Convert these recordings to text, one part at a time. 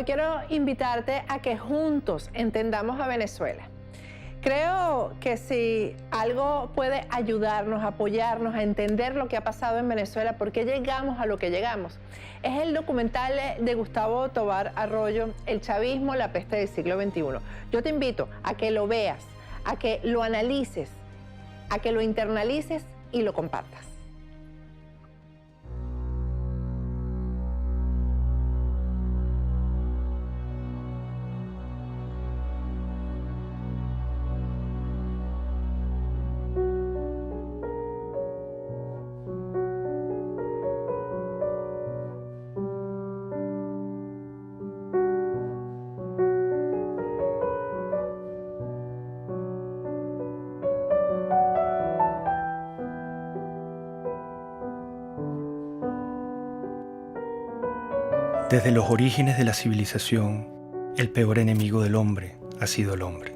Hoy quiero invitarte a que juntos entendamos a Venezuela. Creo que si algo puede ayudarnos, apoyarnos a entender lo que ha pasado en Venezuela, por qué llegamos a lo que llegamos, es el documental de Gustavo Tovar Arroyo, El chavismo, la peste del siglo XXI. Yo te invito a que lo veas, a que lo analices, a que lo internalices y lo compartas. Desde los orígenes de la civilización, el peor enemigo del hombre ha sido el hombre.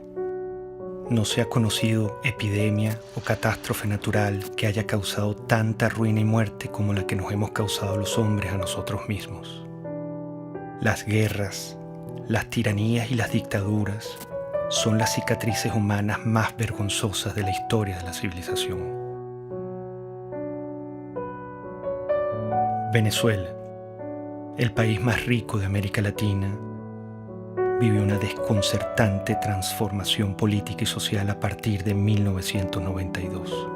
No se ha conocido epidemia o catástrofe natural que haya causado tanta ruina y muerte como la que nos hemos causado los hombres a nosotros mismos. Las guerras, las tiranías y las dictaduras son las cicatrices humanas más vergonzosas de la historia de la civilización. Venezuela, el país más rico de América Latina, vive una desconcertante transformación política y social a partir de 1992.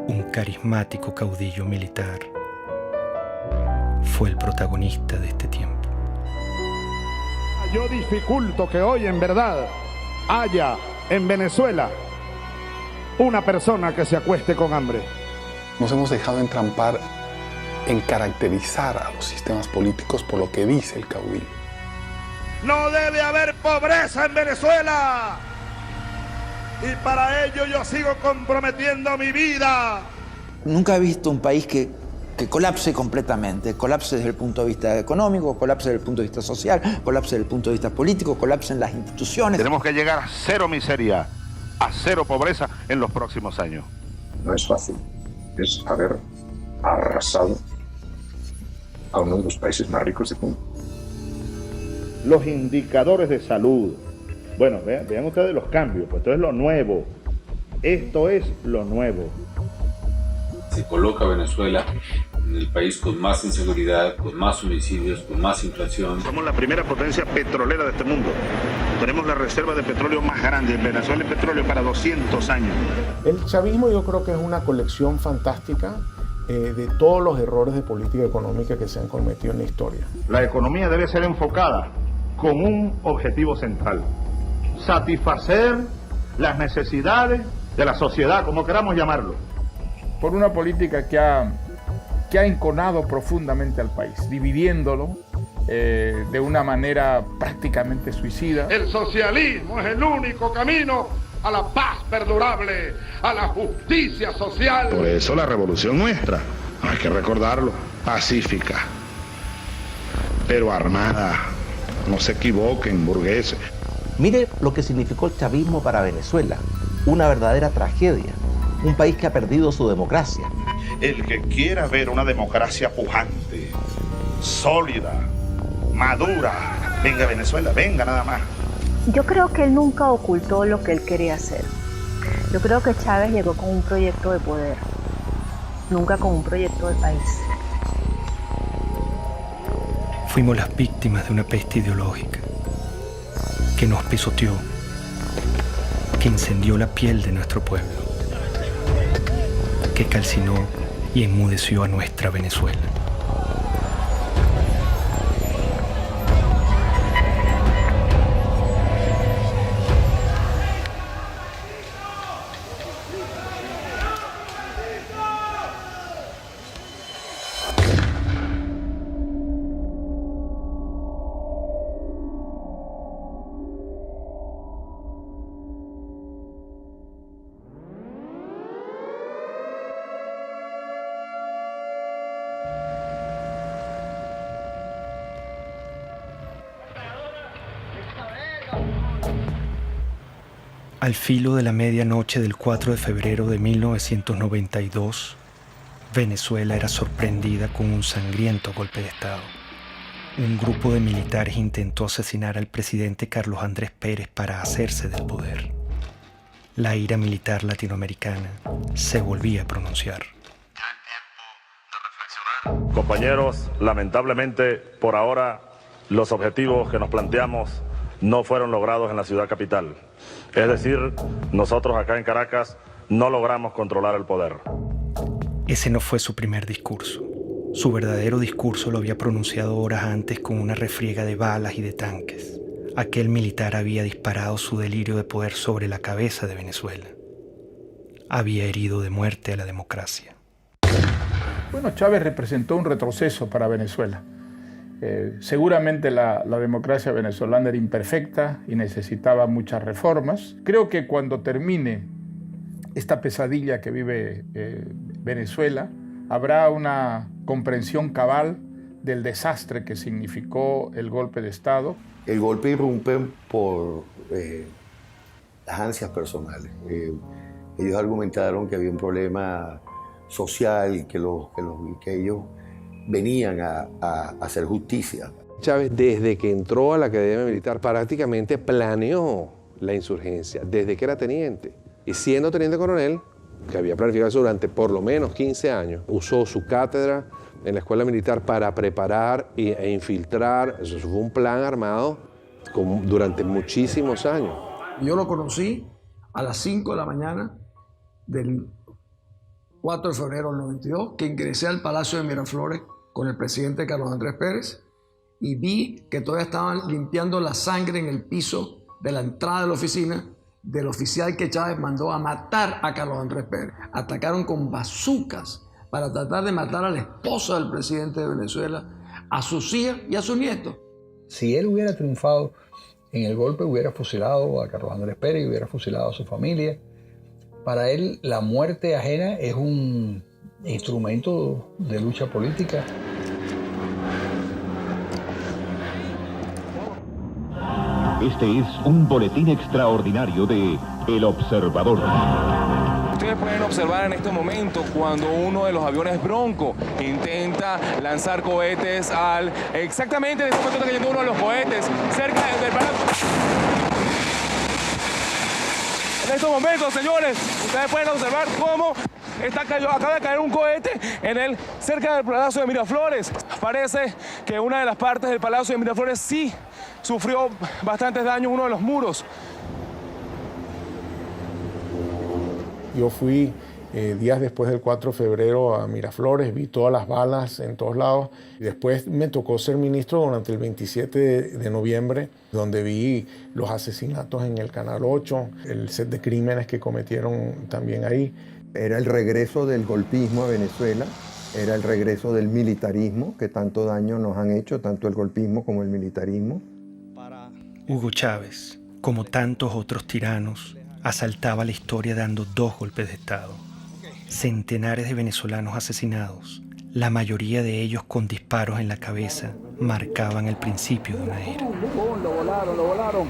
Un carismático caudillo militar fue el protagonista de este tiempo. Yo dificulto que hoy en verdad haya en Venezuela una persona que se acueste con hambre. Nos hemos dejado entrampar en caracterizar a los sistemas políticos por lo que dice el caudillo. No debe haber pobreza en Venezuela. Y para ello yo sigo comprometiendo mi vida. Nunca he visto un país que colapse completamente. Colapse desde el punto de vista económico, colapse desde el punto de vista social, colapse desde el punto de vista político, colapse en las instituciones. Tenemos que llegar a cero miseria, a cero pobreza en los próximos años. No es fácil. Es haber arrasado a uno de los países más ricos del mundo. Los indicadores de salud. Bueno, vean ustedes los cambios, pues esto es lo nuevo. Esto es lo nuevo. Se coloca a Venezuela en el país con más inseguridad, con más homicidios, con más inflación. Somos la primera potencia petrolera de este mundo. Tenemos la reserva de petróleo más grande. En Venezuela hay petróleo para 200 años. El chavismo yo creo que es una colección fantástica de todos los errores de política económica que se han cometido en la historia. La economía debe ser enfocada con un objetivo central: satisfacer las necesidades de la sociedad, como queramos llamarlo. Por una política que ha enconado profundamente al país, dividiéndolo de una manera prácticamente suicida. El socialismo es el único camino a la paz perdurable, a la justicia social. Por eso la revolución nuestra, hay que recordarlo, pacífica, pero armada. No se equivoquen, burgueses. Mire lo que significó el chavismo para Venezuela. Una verdadera tragedia. Un país que ha perdido su democracia. El que quiera ver una democracia pujante, sólida, madura, venga a Venezuela, venga nada más. Yo creo que él nunca ocultó lo que él quería hacer. Yo creo que Chávez llegó con un proyecto de poder, nunca con un proyecto de país. Fuimos las víctimas de una peste ideológica que nos pisoteó, que incendió la piel de nuestro pueblo, que calcinó y enmudeció a nuestra Venezuela. Al filo de la medianoche del 4 de febrero de 1992, Venezuela era sorprendida con un sangriento golpe de Estado. Un grupo de militares intentó asesinar al presidente Carlos Andrés Pérez para hacerse del poder. La ira militar latinoamericana se volvía a pronunciar. Compañeros, lamentablemente, por ahora, los objetivos que nos planteamos no fueron logrados en la ciudad capital. Es decir, nosotros acá en Caracas no logramos controlar el poder. Ese no fue su primer discurso. Su verdadero discurso lo había pronunciado horas antes con una refriega de balas y de tanques. Aquel militar había disparado su delirio de poder sobre la cabeza de Venezuela. Había herido de muerte a la democracia. Bueno, Chávez representó un retroceso para Venezuela. Seguramente la democracia venezolana era imperfecta y necesitaba muchas reformas. Creo que cuando termine esta pesadilla que vive Venezuela, habrá una comprensión cabal del desastre que significó el golpe de Estado. El golpe irrumpe por las ansias personales. Ellos argumentaron que había un problema social, que ellos venían a hacer justicia. Chávez, desde que entró a la Academia Militar, prácticamente planeó la insurgencia, desde que era teniente. Y siendo teniente coronel, que había planificado eso durante por lo menos 15 años, usó su cátedra en la escuela militar para preparar e infiltrar. Eso fue un plan armado durante muchísimos años. Yo lo conocí a las 5 de la mañana del 4 de febrero del 92, que ingresé al Palacio de Miraflores con el presidente Carlos Andrés Pérez y vi que todavía estaban limpiando la sangre en el piso de la entrada de la oficina del oficial que Chávez mandó a matar a Carlos Andrés Pérez. Atacaron con bazucas para tratar de matar a la esposa del presidente de Venezuela, a sus hijas y a sus nietos. Si él hubiera triunfado en el golpe, hubiera fusilado a Carlos Andrés Pérez y hubiera fusilado a su familia. Para él, la muerte ajena es un instrumento de lucha política. Este es un boletín extraordinario de El Observador. Ustedes pueden observar en este momento cuando uno de los aviones Bronco intenta lanzar cohetes exactamente en este momento está cayendo uno de los cohetes cerca del palacio. En estos momentos, señores, ustedes pueden observar cómo acaba de caer un cohete cerca del Palacio de Miraflores. Parece que una de las partes del Palacio de Miraflores sí sufrió bastantes daños, uno de los muros. Yo fui días después del 4 de febrero a Miraflores, vi todas las balas en todos lados. Después me tocó ser ministro durante el 27 de noviembre, donde vi los asesinatos en el Canal 8, el set de crímenes que cometieron también ahí. Era el regreso del golpismo a Venezuela, era el regreso del militarismo, que tanto daño nos han hecho, tanto el golpismo como el militarismo. Hugo Chávez, como tantos otros tiranos, asaltaba la historia dando 2 golpes de Estado. Centenares de venezolanos asesinados, la mayoría de ellos con disparos en la cabeza, marcaban el principio de una era. Lo volaron.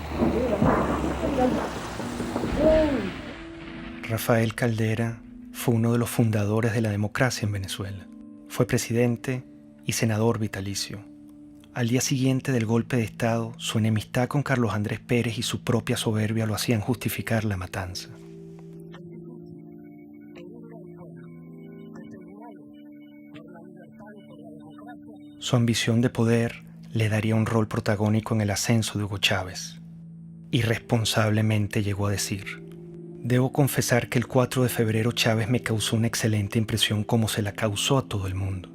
Rafael Caldera fue uno de los fundadores de la democracia en Venezuela. Fue presidente y senador vitalicio. Al día siguiente del golpe de Estado, su enemistad con Carlos Andrés Pérez y su propia soberbia lo hacían justificar la matanza. Su ambición de poder le daría un rol protagónico en el ascenso de Hugo Chávez. Irresponsablemente llegó a decir: debo confesar que el 4 de febrero Chávez me causó una excelente impresión como se la causó a todo el mundo.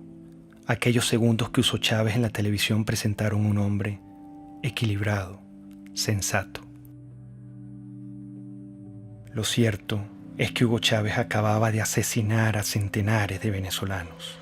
Aquellos segundos que usó Chávez en la televisión presentaron un hombre equilibrado, sensato. Lo cierto es que Hugo Chávez acababa de asesinar a centenares de venezolanos.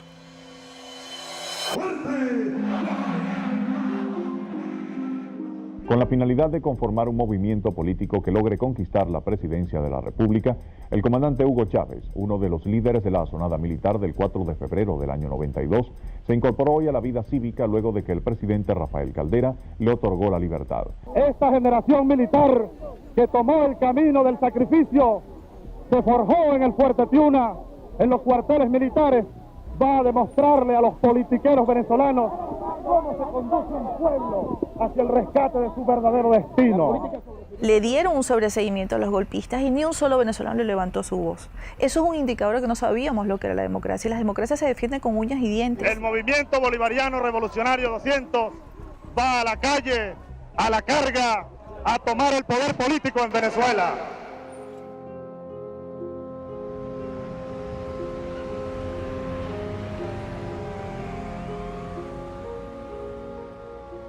Con la finalidad de conformar un movimiento político que logre conquistar la presidencia de la República, el comandante Hugo Chávez, uno de los líderes de la asonada militar del 4 de febrero del año 92, se incorporó hoy a la vida cívica luego de que el presidente Rafael Caldera le otorgó la libertad. Esta generación militar que tomó el camino del sacrificio se forjó en el Fuerte Tiuna, en los cuarteles militares, va a demostrarle a los politiqueros venezolanos cómo se conduce un pueblo hacia el rescate de su verdadero destino. Le dieron un sobreseguimiento a los golpistas y ni un solo venezolano le levantó su voz. Eso es un indicador de que no sabíamos lo que era la democracia. Y las democracias se defienden con uñas y dientes. El movimiento bolivariano revolucionario 200 va a la calle, a la carga, a tomar el poder político en Venezuela.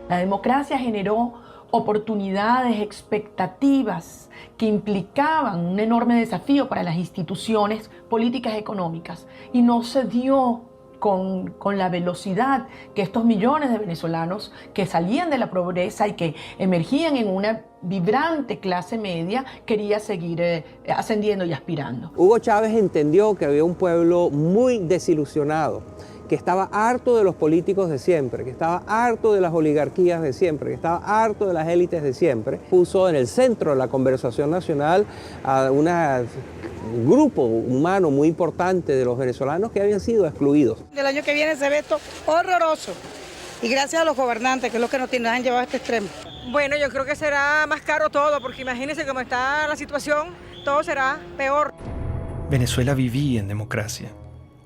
La democracia generó oportunidades, expectativas que implicaban un enorme desafío para las instituciones políticas y económicas, y no se dio con la velocidad que estos millones de venezolanos que salían de la pobreza y que emergían en una vibrante clase media quería seguir ascendiendo y aspirando. Hugo Chávez entendió que había un pueblo muy desilusionado, que estaba harto de los políticos de siempre, que estaba harto de las oligarquías de siempre, que estaba harto de las élites de siempre. Puso en el centro de la conversación nacional a un grupo humano muy importante de los venezolanos que habían sido excluidos. El año que viene se ve esto horroroso, y gracias a los gobernantes, que es lo que nos han llevado a este extremo. Bueno, yo creo que será más caro todo, porque imagínense cómo está la situación, todo será peor. Venezuela vivía en democracia.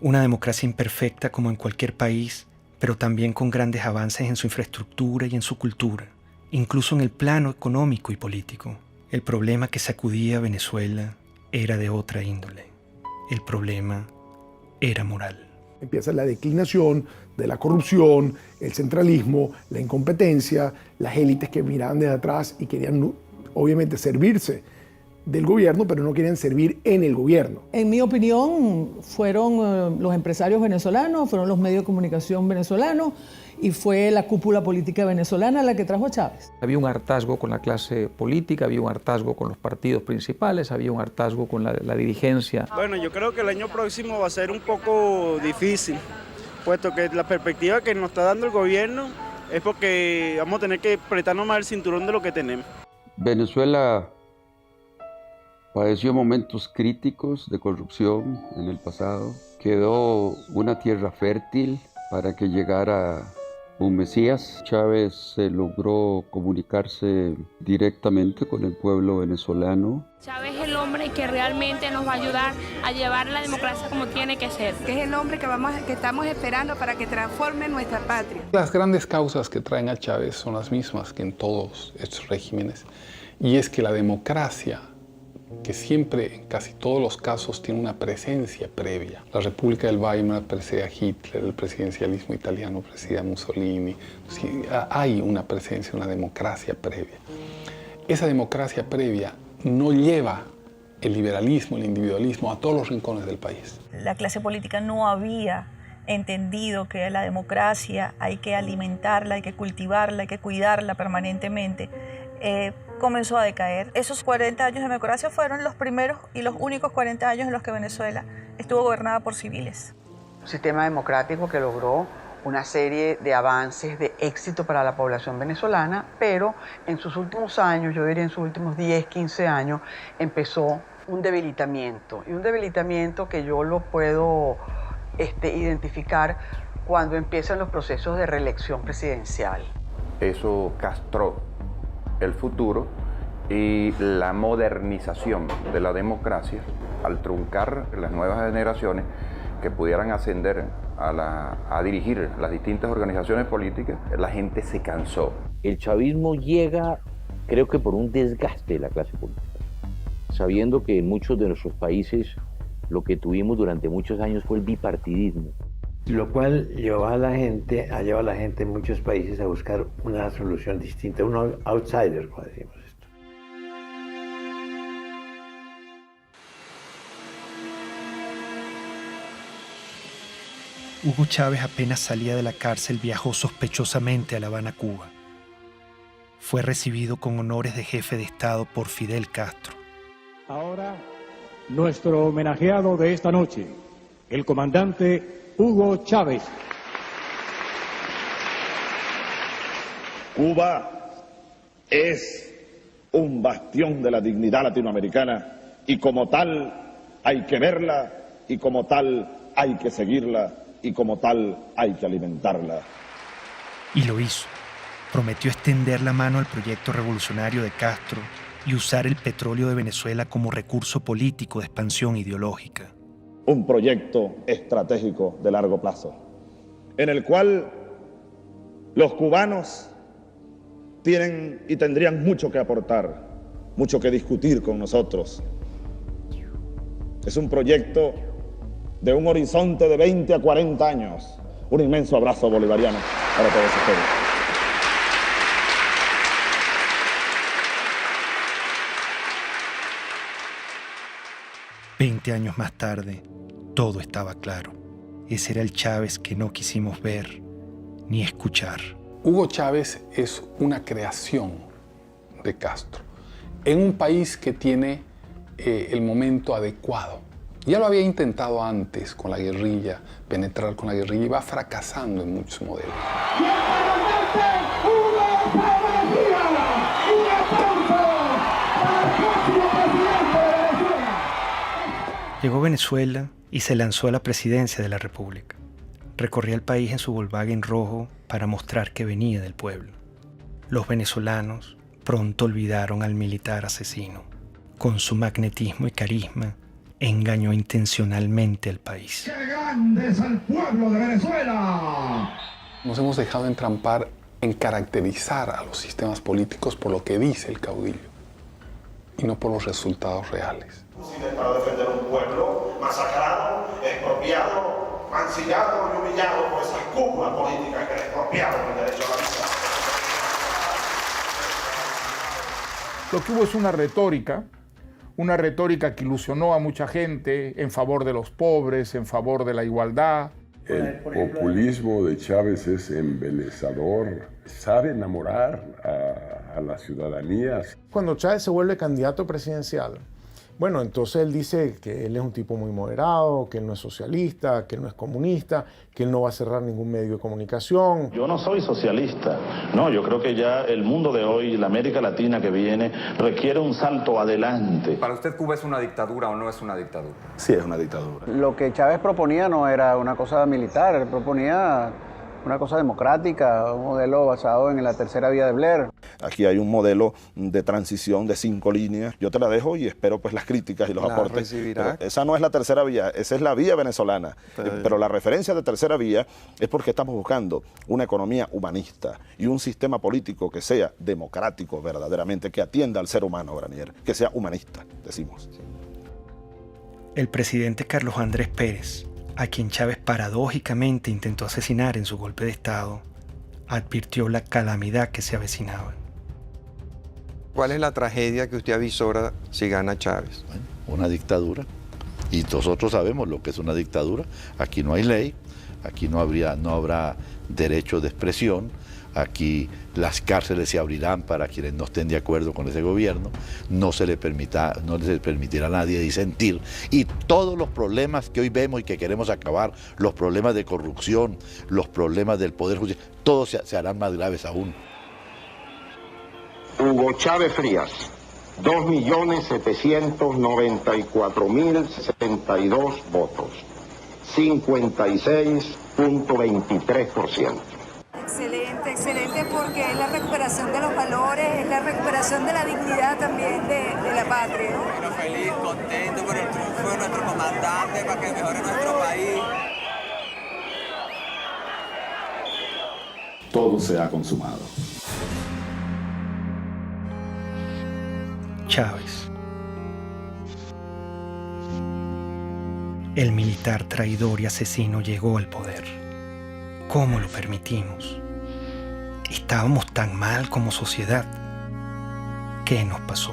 Una democracia imperfecta como en cualquier país, pero también con grandes avances en su infraestructura y en su cultura, incluso en el plano económico y político. El problema que sacudía a Venezuela era de otra índole. El problema era moral. Empieza la declinación de la corrupción, el centralismo, la incompetencia, las élites que miraban desde atrás y querían obviamente servirse del gobierno, pero no querían servir en el gobierno. En mi opinión, fueron los empresarios venezolanos, fueron los medios de comunicación venezolanos y fue la cúpula política venezolana la que trajo a Chávez. Había un hartazgo con la clase política, había un hartazgo con los partidos principales, había un hartazgo con la dirigencia. Bueno, yo creo que el año próximo va a ser un poco difícil, puesto que la perspectiva que nos está dando el gobierno es porque vamos a tener que apretarnos más el cinturón de lo que tenemos. Venezuela padeció momentos críticos de corrupción en el pasado. Quedó una tierra fértil para que llegara un Mesías. Chávez logró comunicarse directamente con el pueblo venezolano. Chávez es el hombre que realmente nos va a ayudar a llevar la democracia como tiene que ser. Que es el hombre que estamos esperando para que transforme nuestra patria. Las grandes causas que traen a Chávez son las mismas que en todos estos regímenes, y es que la democracia, que siempre, en casi todos los casos, tiene una presencia previa. La República del Weimar presidía a Hitler, el presidencialismo italiano presidía a Mussolini. Sí, hay una presencia, una democracia previa. Esa democracia previa no lleva el liberalismo, el individualismo a todos los rincones del país. La clase política no había entendido que la democracia hay que alimentarla, hay que cultivarla, hay que cuidarla permanentemente. Comenzó a decaer. Esos 40 años de democracia fueron los primeros y los únicos 40 años en los que Venezuela estuvo gobernada por civiles. Un sistema democrático que logró una serie de avances de éxito para la población venezolana, pero en sus últimos años, yo diría en sus últimos 10, 15 años, empezó un debilitamiento. Y un debilitamiento que yo lo puedo identificar cuando empiezan los procesos de reelección presidencial. Eso castró el futuro y la modernización de la democracia al truncar las nuevas generaciones que pudieran ascender a dirigir las distintas organizaciones políticas. La gente se cansó. El chavismo llega, creo que por un desgaste de la clase política, sabiendo que en muchos de nuestros países lo que tuvimos durante muchos años fue el bipartidismo. Lo cual llevó a la gente en muchos países a buscar una solución distinta, un outsider, como decimos esto. Hugo Chávez apenas salía de la cárcel viajó sospechosamente a La Habana, Cuba. Fue recibido con honores de jefe de Estado por Fidel Castro. Ahora, nuestro homenajeado de esta noche, el comandante Hugo Chávez. Cuba es un bastión de la dignidad latinoamericana y como tal hay que verla y como tal hay que seguirla y como tal hay que alimentarla. Y lo hizo. Prometió extender la mano al proyecto revolucionario de Castro y usar el petróleo de Venezuela como recurso político de expansión ideológica. Un proyecto estratégico de largo plazo, en el cual los cubanos tienen y tendrían mucho que aportar, mucho que discutir con nosotros. Es un proyecto de un horizonte de 20 a 40 años. Un inmenso abrazo bolivariano para todos ustedes. Veinte años más tarde, todo estaba claro. Ese era el Chávez que no quisimos ver ni escuchar. Hugo Chávez es una creación de Castro en un país que tiene el momento adecuado. Ya lo había intentado antes con la guerrilla, penetrar con la guerrilla, y va fracasando en muchos modelos. Llegó a Venezuela y se lanzó a la presidencia de la República. Recorría el país en su Volkswagen rojo para mostrar que venía del pueblo. Los venezolanos pronto olvidaron al militar asesino. Con su magnetismo y carisma, engañó intencionalmente al país. ¡Qué grande es el pueblo de Venezuela! Nos hemos dejado entrampar en caracterizar a los sistemas políticos por lo que dice el caudillo y no por los resultados reales. Para defender un pueblo masacrado, expropiado, mancillado y humillado por esas cúpulas políticas que le expropiaron el derecho a la vida. Lo que hubo es una retórica que ilusionó a mucha gente en favor de los pobres, en favor de la igualdad. El populismo de Chávez es embelezador, sabe enamorar a las ciudadanías. Cuando Chávez se vuelve candidato presidencial, bueno, entonces él dice que él es un tipo muy moderado, que él no es socialista, que él no es comunista, que él no va a cerrar ningún medio de comunicación. Yo no soy socialista, no, yo creo que ya el mundo de hoy, la América Latina que viene, requiere un salto adelante. ¿Para usted Cuba es una dictadura o no es una dictadura? Sí, es una dictadura. Lo que Chávez proponía no era una cosa militar, él proponía una cosa democrática, un modelo basado en la tercera vía de Blair. Aquí hay un modelo de transición de 5 líneas. Yo te la dejo y espero pues las críticas y los aportes. Esa no es la tercera vía, esa es la vía venezolana. Pero la referencia de tercera vía es porque estamos buscando una economía humanista y un sistema político que sea democrático verdaderamente, que atienda al ser humano, Granier, que sea humanista, decimos. El presidente Carlos Andrés Pérez, a quien Chávez paradójicamente intentó asesinar en su golpe de Estado, advirtió la calamidad que se avecinaba. ¿Cuál es la tragedia que usted avisora si gana Chávez? Bueno, una dictadura. Y nosotros sabemos lo que es una dictadura. Aquí no hay ley, aquí no habrá derecho de expresión, aquí las cárceles se abrirán para quienes no estén de acuerdo con ese gobierno, no se le permitirá a nadie disentir, y todos los problemas que hoy vemos y que queremos acabar, los problemas de corrupción, los problemas del Poder Judicial, todos se harán más graves aún. Hugo Chávez Frías, 2.794.062 votos, 56.23%. Excelente, excelente, porque es la recuperación de los valores, es la recuperación de la dignidad también de la patria, ¿no? Bueno, feliz, contento por el triunfo de nuestro comandante para que mejore nuestro país. Todo se ha consumado. Chávez. El militar traidor y asesino llegó al poder. ¿Cómo lo permitimos? ¿Estábamos tan mal como sociedad? ¿Qué nos pasó?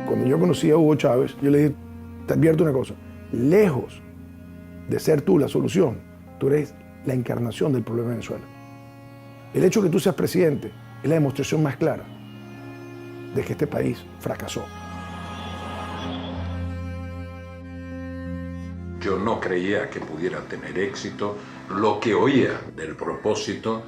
Cuando yo conocí a Hugo Chávez, yo le dije, te advierto una cosa, lejos de ser tú la solución, tú eres la encarnación del problema de Venezuela. El hecho de que tú seas presidente es la demostración más clara de que este país fracasó. Yo no creía que pudiera tener éxito. Lo que oía del propósito,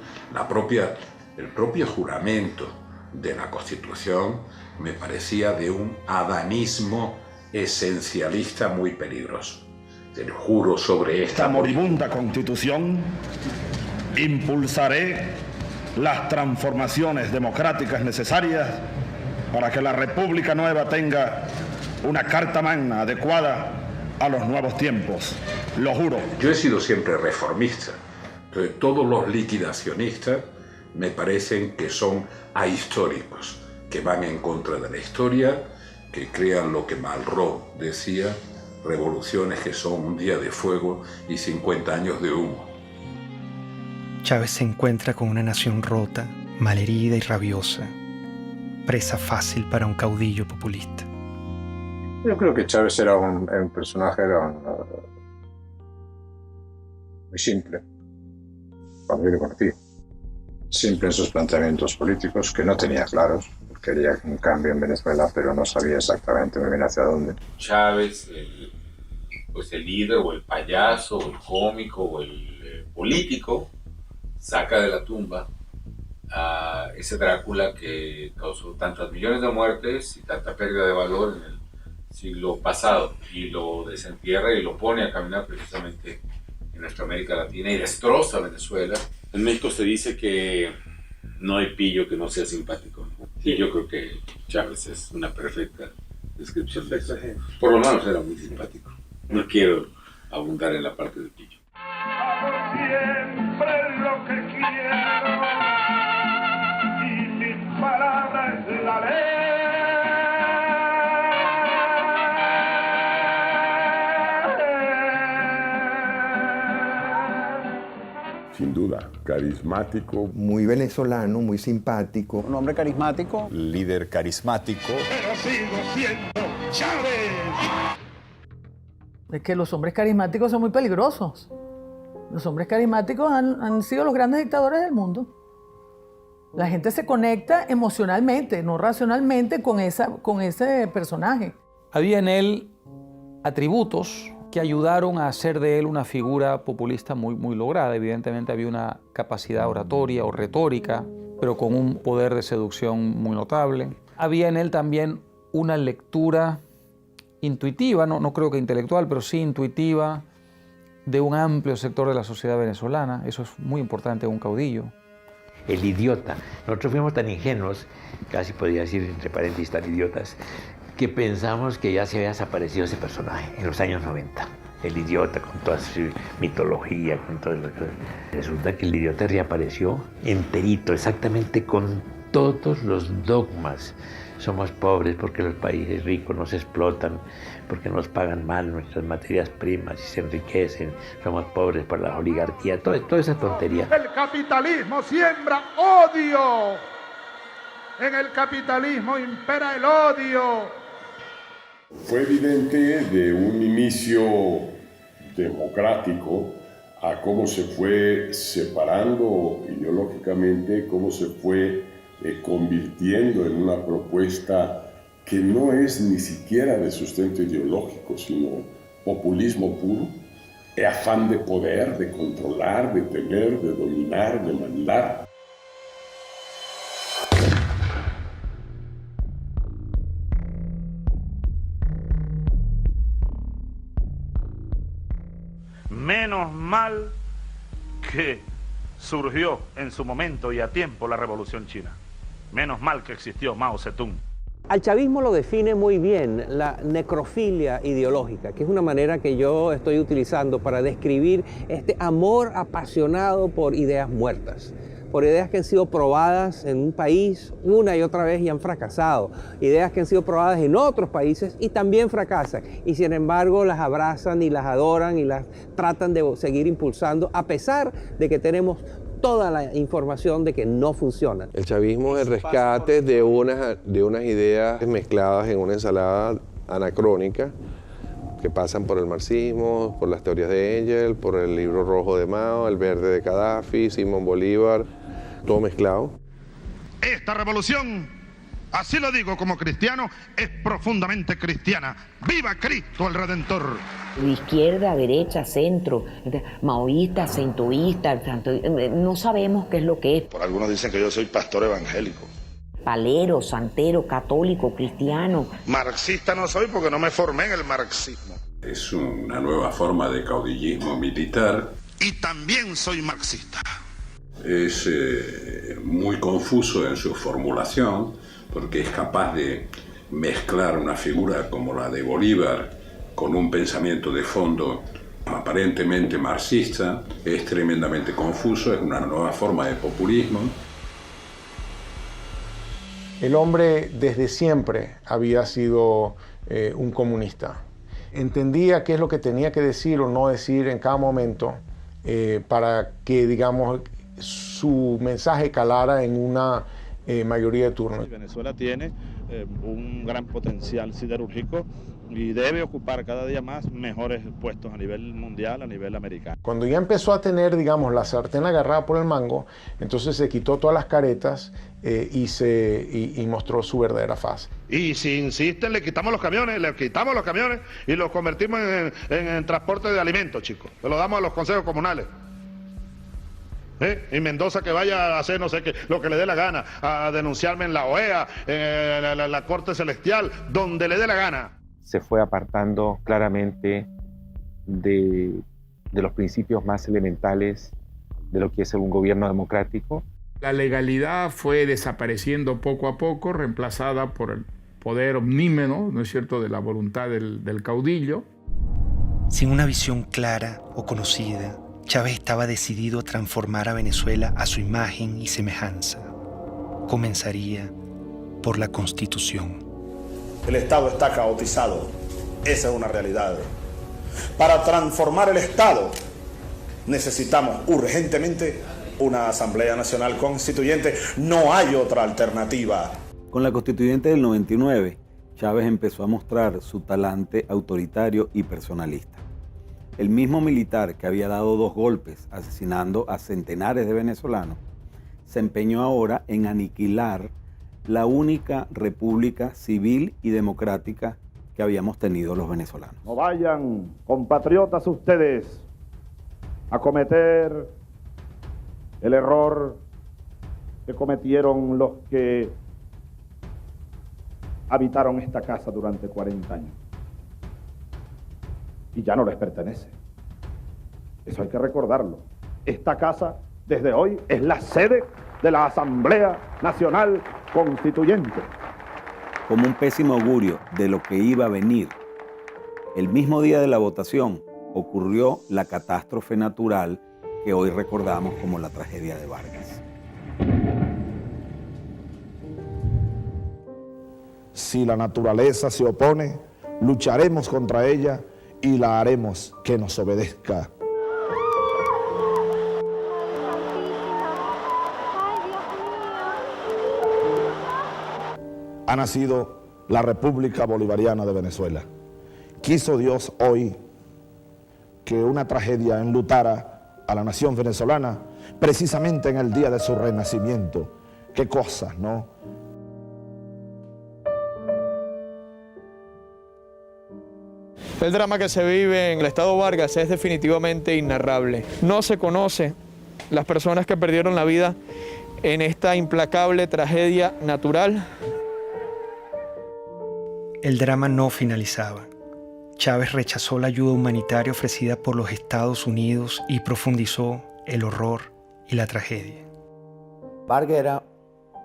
el propio juramento de la Constitución, me parecía de un adanismo esencialista muy peligroso. Te lo juro sobre esta moribunda Constitución, impulsaré las transformaciones democráticas necesarias para que la República Nueva tenga una carta magna adecuada a los nuevos tiempos. Lo juro. Yo he sido siempre reformista. Entonces, todos los liquidacionistas me parecen que son ahistóricos, que van en contra de la historia, que crean lo que Malraux decía, revoluciones que son un día de fuego y 50 años de humo. Chávez se encuentra con una nación rota, malherida y rabiosa, presa fácil para un caudillo populista. Yo creo que Chávez era un personaje muy simple, cuando yo lo conocí. Simple en sus planteamientos políticos, que no tenía claros. Quería un cambio en Venezuela, pero no sabía exactamente muy bien hacia dónde. Chávez, el líder o el payaso o el cómico o el político, saca de la tumba a ese Drácula que causó tantas millones de muertes y tanta pérdida de valor en el siglo pasado, y lo desentierra y lo pone a caminar precisamente en nuestra América Latina y destroza Venezuela. En México se dice que no hay pillo que no sea simpático, ¿no? Y yo creo que Chávez es una perfecta descripción de eso. Por lo menos era muy simpático. No quiero abundar en la parte del pillo. Siempre lo que quiero y mi palabra es la ley. Sin duda, carismático. Muy venezolano, muy simpático. Un hombre carismático. Líder carismático. Pero sigo siendo Chávez. Es que los hombres carismáticos son muy peligrosos. Los hombres carismáticos han sido los grandes dictadores del mundo. La gente se conecta emocionalmente, no racionalmente, con ese personaje. Había en él atributos que ayudaron a hacer de él una figura populista muy lograda. Evidentemente había una capacidad oratoria o retórica, pero con un poder de seducción muy notable. Había en él también una lectura intuitiva, no creo que intelectual, pero sí intuitiva, de un amplio sector de la sociedad venezolana. Eso es muy importante en un caudillo. El idiota. Nosotros fuimos tan ingenuos, casi podría decir entre paréntesis tan idiotas, que pensamos que ya se había desaparecido ese personaje en los años 90. El idiota con toda su mitología, con todo lo que... Resulta que el idiota reapareció enterito, exactamente con todos los dogmas. Somos pobres porque los países ricos nos explotan, porque nos pagan mal nuestras materias primas y se enriquecen. Somos pobres por la oligarquía, toda esa tontería. El capitalismo siembra odio. En el capitalismo impera el odio. Fue evidente de un inicio democrático a cómo se fue separando ideológicamente, cómo se fue convirtiendo en una propuesta que no es ni siquiera de sustento ideológico, sino populismo puro, afán de poder, de controlar, de tener, de dominar, de mandar. Menos mal que surgió en su momento y a tiempo la Revolución China. Menos mal que existió Mao Zedong. Al chavismo lo define muy bien la necrofilia ideológica, que es una manera que yo estoy utilizando para describir este amor apasionado por ideas muertas, por ideas que han sido probadas en un país una y otra vez y han fracasado, ideas que han sido probadas en otros países y también fracasan, y sin embargo las abrazan y las adoran y las tratan de seguir impulsando a pesar de que tenemos toda la información de que no funcionan. El chavismo es el rescate de unas ideas mezcladas en una ensalada anacrónica que pasan por el marxismo, por las teorías de Engels, por el libro rojo de Mao, el verde de Gaddafi, Simón Bolívar, todo mezclado. Esta revolución, así lo digo como cristiano, es profundamente cristiana. ¡Viva Cristo el Redentor! De izquierda, derecha, centro, maoísta, centoísta, no sabemos qué es lo que es. Por algunos dicen que yo soy pastor evangélico. palero, santero, católico, cristiano. Marxista no soy porque no me formé en el marxismo. Es una nueva forma de caudillismo militar. Y también soy marxista. Es muy confuso en su formulación porque es capaz de mezclar una figura como la de Bolívar con un pensamiento de fondo aparentemente marxista. Es tremendamente confuso, es una nueva forma de populismo. El hombre desde siempre había sido un comunista. Entendía qué es lo que tenía que decir o no decir en cada momento para que, digamos, su mensaje calara en una mayoría de turnos. Venezuela tiene un gran potencial siderúrgico y debe ocupar cada día más mejores puestos a nivel mundial, a nivel americano. Cuando ya empezó a tener, digamos, la sartén agarrada por el mango, entonces se quitó todas las caretas y mostró su verdadera faz. Y si insisten, le quitamos los camiones y los convertimos en transporte de alimentos, chicos. Se lo damos a los consejos comunales. Y Mendoza que vaya a hacer no sé qué, lo que le dé la gana, a denunciarme en la OEA, en la Corte Celestial, donde le dé la gana. Se fue apartando claramente de los principios más elementales de lo que es un gobierno democrático. La legalidad fue desapareciendo poco a poco, reemplazada por el poder omnímodo, ¿no es cierto?, de la voluntad del caudillo. Sin una visión clara o conocida, Chávez estaba decidido a transformar a Venezuela a su imagen y semejanza. Comenzaría por la Constitución. El Estado está caotizado. Esa es una realidad. Para transformar el Estado necesitamos urgentemente una Asamblea Nacional Constituyente. No hay otra alternativa. Con la Constituyente del 99, Chávez empezó a mostrar su talante autoritario y personalista. El mismo militar que había dado 2 golpes asesinando a centenares de venezolanos, se empeñó ahora en aniquilar la única república civil y democrática que habíamos tenido los venezolanos. No vayan, compatriotas, ustedes a cometer el error que cometieron los que habitaron esta casa durante 40 años. Y ya no les pertenece. Eso hay que recordarlo. Esta casa, desde hoy, es la sede de la Asamblea Nacional Constituyente. Como un pésimo augurio de lo que iba a venir, el mismo día de la votación ocurrió la catástrofe natural que hoy recordamos como la tragedia de Vargas. Si la naturaleza se opone, lucharemos contra ella y la haremos que nos obedezca. Ha nacido la República Bolivariana de Venezuela. Quiso Dios hoy que una tragedia enlutara a la nación venezolana precisamente en el día de su renacimiento. Qué cosas, ¿no? El drama que se vive en el estado Vargas es definitivamente inarrable. No se conoce las personas que perdieron la vida en esta implacable tragedia natural. El drama no finalizaba. Chávez rechazó la ayuda humanitaria ofrecida por los Estados Unidos y profundizó el horror y la tragedia. Vargas era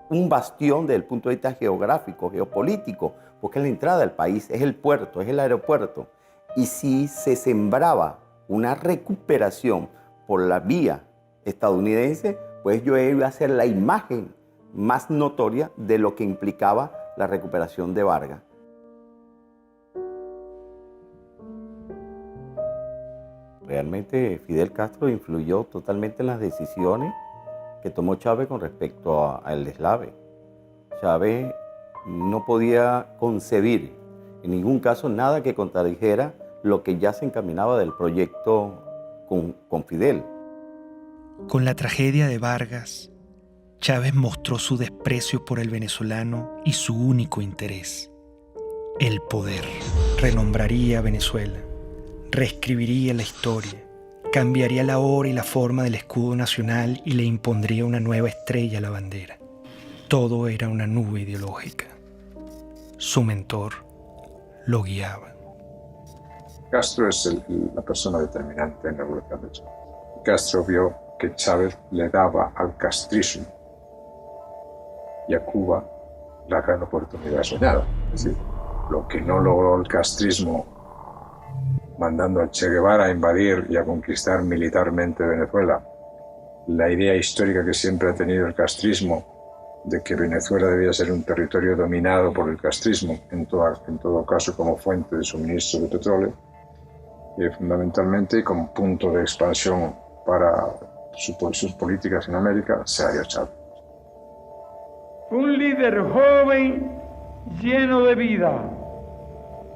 un bastión desde el punto de vista geográfico, geopolítico, porque es la entrada del país, es el puerto, es el aeropuerto. Y si se sembraba una recuperación por la vía estadounidense, pues yo iba a ser la imagen más notoria de lo que implicaba la recuperación de Vargas. Realmente Fidel Castro influyó totalmente en las decisiones que tomó Chávez con respecto al deslave. Chávez no podía concebir en ningún caso nada que contradijera lo que ya se encaminaba del proyecto con Fidel. Con la tragedia de Vargas, Chávez mostró su desprecio por el venezolano y su único interés, el poder. Renombraría a Venezuela, reescribiría la historia, cambiaría la hora y la forma del escudo nacional y le impondría una nueva estrella a la bandera. Todo era una nube ideológica. Su mentor lo guiaba. Castro es la persona determinante en la revolución de Chávez. Castro vio que Chávez le daba al castrismo y a Cuba la gran oportunidad de soñar. Es decir, lo que no logró el castrismo mandando a Che Guevara a invadir y a conquistar militarmente Venezuela, la idea histórica que siempre ha tenido el castrismo de que Venezuela debía ser un territorio dominado por el castrismo, en todo caso como fuente de suministro de petróleo, fundamentalmente y como punto de expansión para sus políticas en América, se halló Chávez. Un líder joven, lleno de vida,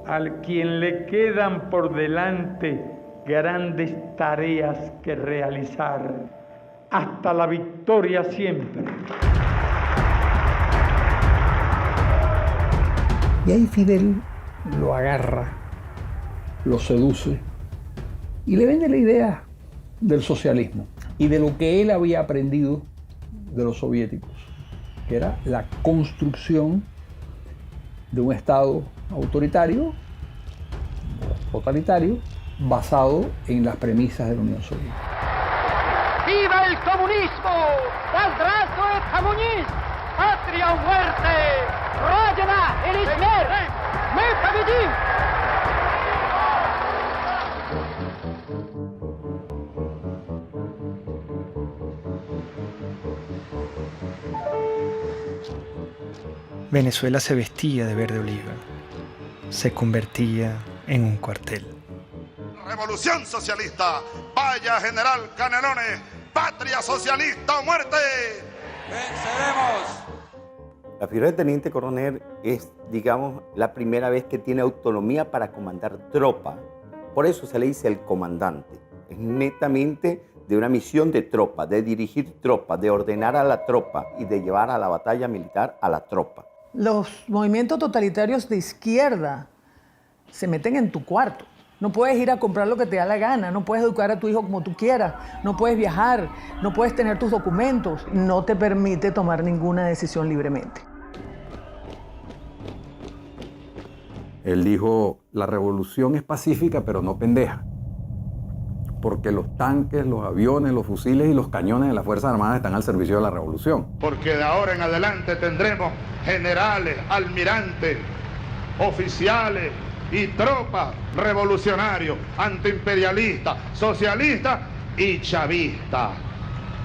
al quien le quedan por delante grandes tareas que realizar, hasta la victoria siempre. Y ahí Fidel lo agarra, lo seduce y le vende la idea del socialismo y de lo que él había aprendido de los soviéticos, que era la construcción de un Estado autoritario, totalitario, basado en las premisas de la Unión Soviética. ¡Viva el comunismo! ¡Здравствует коммунизм! ¡Patria o muerte! ¡Родина или смерть! ¡Мы победим! Venezuela se vestía de verde oliva. Se convertía en un cuartel. Revolución socialista, vaya General Canelones, patria socialista o muerte. ¡Venceremos! La figura de teniente coronel es, digamos, la primera vez que tiene autonomía para comandar tropa. Por eso se le dice el comandante. Es netamente de una misión de tropa, de dirigir tropa, de ordenar a la tropa y de llevar a la batalla militar a la tropa. Los movimientos totalitarios de izquierda se meten en tu cuarto. No puedes ir a comprar lo que te da la gana, no puedes educar a tu hijo como tú quieras, no puedes viajar, no puedes tener tus documentos, no te permite tomar ninguna decisión libremente. Él dijo, la revolución es pacífica pero no pendeja, porque los tanques, los aviones, los fusiles y los cañones de las Fuerzas Armadas están al servicio de la revolución. Porque de ahora en adelante tendremos generales, almirantes, oficiales y tropas revolucionarios, antiimperialistas, socialistas y chavistas,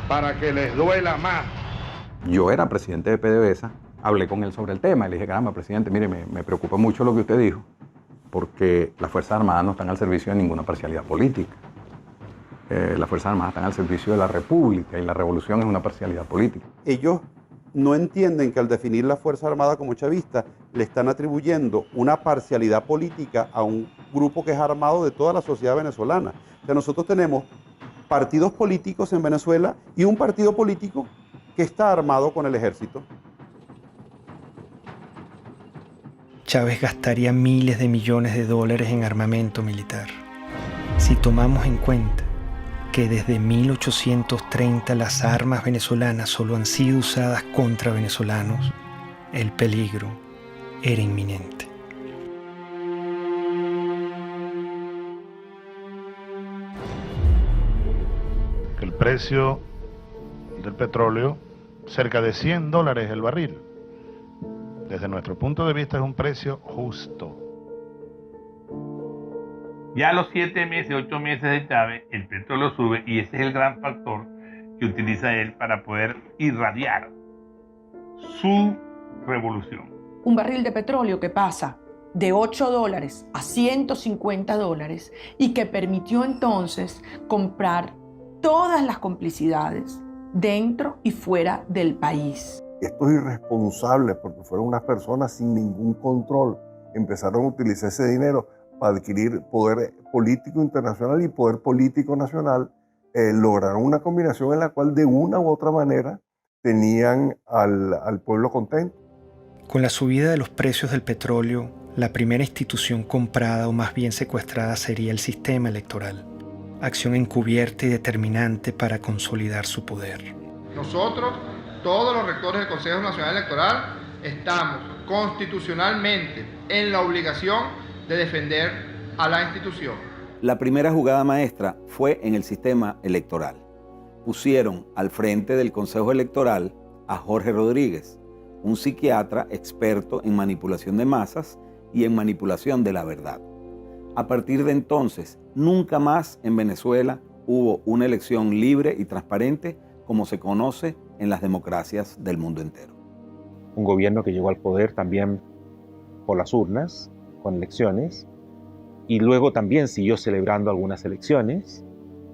para que les duela más. Yo era presidente de PDVSA, hablé con él sobre el tema y le dije, caramba, presidente, mire, me preocupa mucho lo que usted dijo, porque las Fuerzas Armadas no están al servicio de ninguna parcialidad política. Las Fuerzas Armadas están al servicio de la República y la revolución es una parcialidad política. Ellos no entienden que al definir la Fuerza Armada como chavista le están atribuyendo una parcialidad política a un grupo que es armado de toda la sociedad venezolana. O sea, nosotros tenemos partidos políticos en Venezuela y un partido político que está armado con el ejército. Chávez gastaría miles de millones de dólares en armamento militar. Si tomamos en cuenta que desde 1830 las armas venezolanas solo han sido usadas contra venezolanos, el peligro era inminente. El precio del petróleo, cerca de $100 el barril. Desde nuestro punto de vista es un precio justo. Ya a los 7 meses, 8 meses de Chávez, el petróleo sube y ese es el gran factor que utiliza él para poder irradiar su revolución. Un barril de petróleo que pasa de $8 a $150 y que permitió entonces comprar todas las complicidades dentro y fuera del país. Estos irresponsables, porque fueron unas personas sin ningún control, empezaron a utilizar ese dinero para adquirir poder político internacional y poder político nacional, lograron una combinación en la cual de una u otra manera tenían al pueblo contento. Con la subida de los precios del petróleo, la primera institución comprada o más bien secuestrada sería el sistema electoral, acción encubierta y determinante para consolidar su poder. Nosotros todos los rectores del Consejo Nacional Electoral estamos constitucionalmente en la obligación de defender a la institución. La primera jugada maestra fue en el sistema electoral. Pusieron al frente del Consejo Electoral a Jorge Rodríguez, un psiquiatra experto en manipulación de masas y en manipulación de la verdad. A partir de entonces, nunca más en Venezuela hubo una elección libre y transparente como se conoce en las democracias del mundo entero. Un gobierno que llegó al poder también por las urnas, con elecciones, y luego también siguió celebrando algunas elecciones,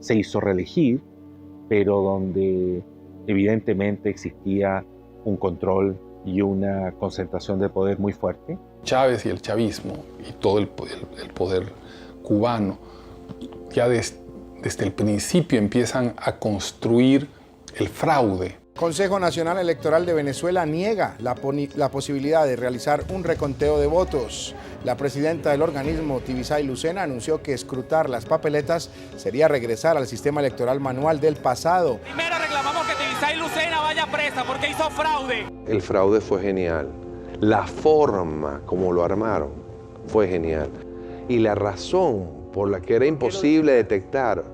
se hizo reelegir, pero donde evidentemente existía un control y una concentración de poder muy fuerte. Chávez y el chavismo y todo el poder cubano ya desde el principio empiezan a construir el fraude. Consejo Nacional Electoral de Venezuela niega la posibilidad de realizar un reconteo de votos. La presidenta del organismo, Tibisay Lucena, anunció que escrutar las papeletas sería regresar al sistema electoral manual del pasado. Primero reclamamos que Tibisay Lucena vaya presa porque hizo fraude. El fraude fue genial. La forma como lo armaron fue genial. Y la razón por la que era imposible detectar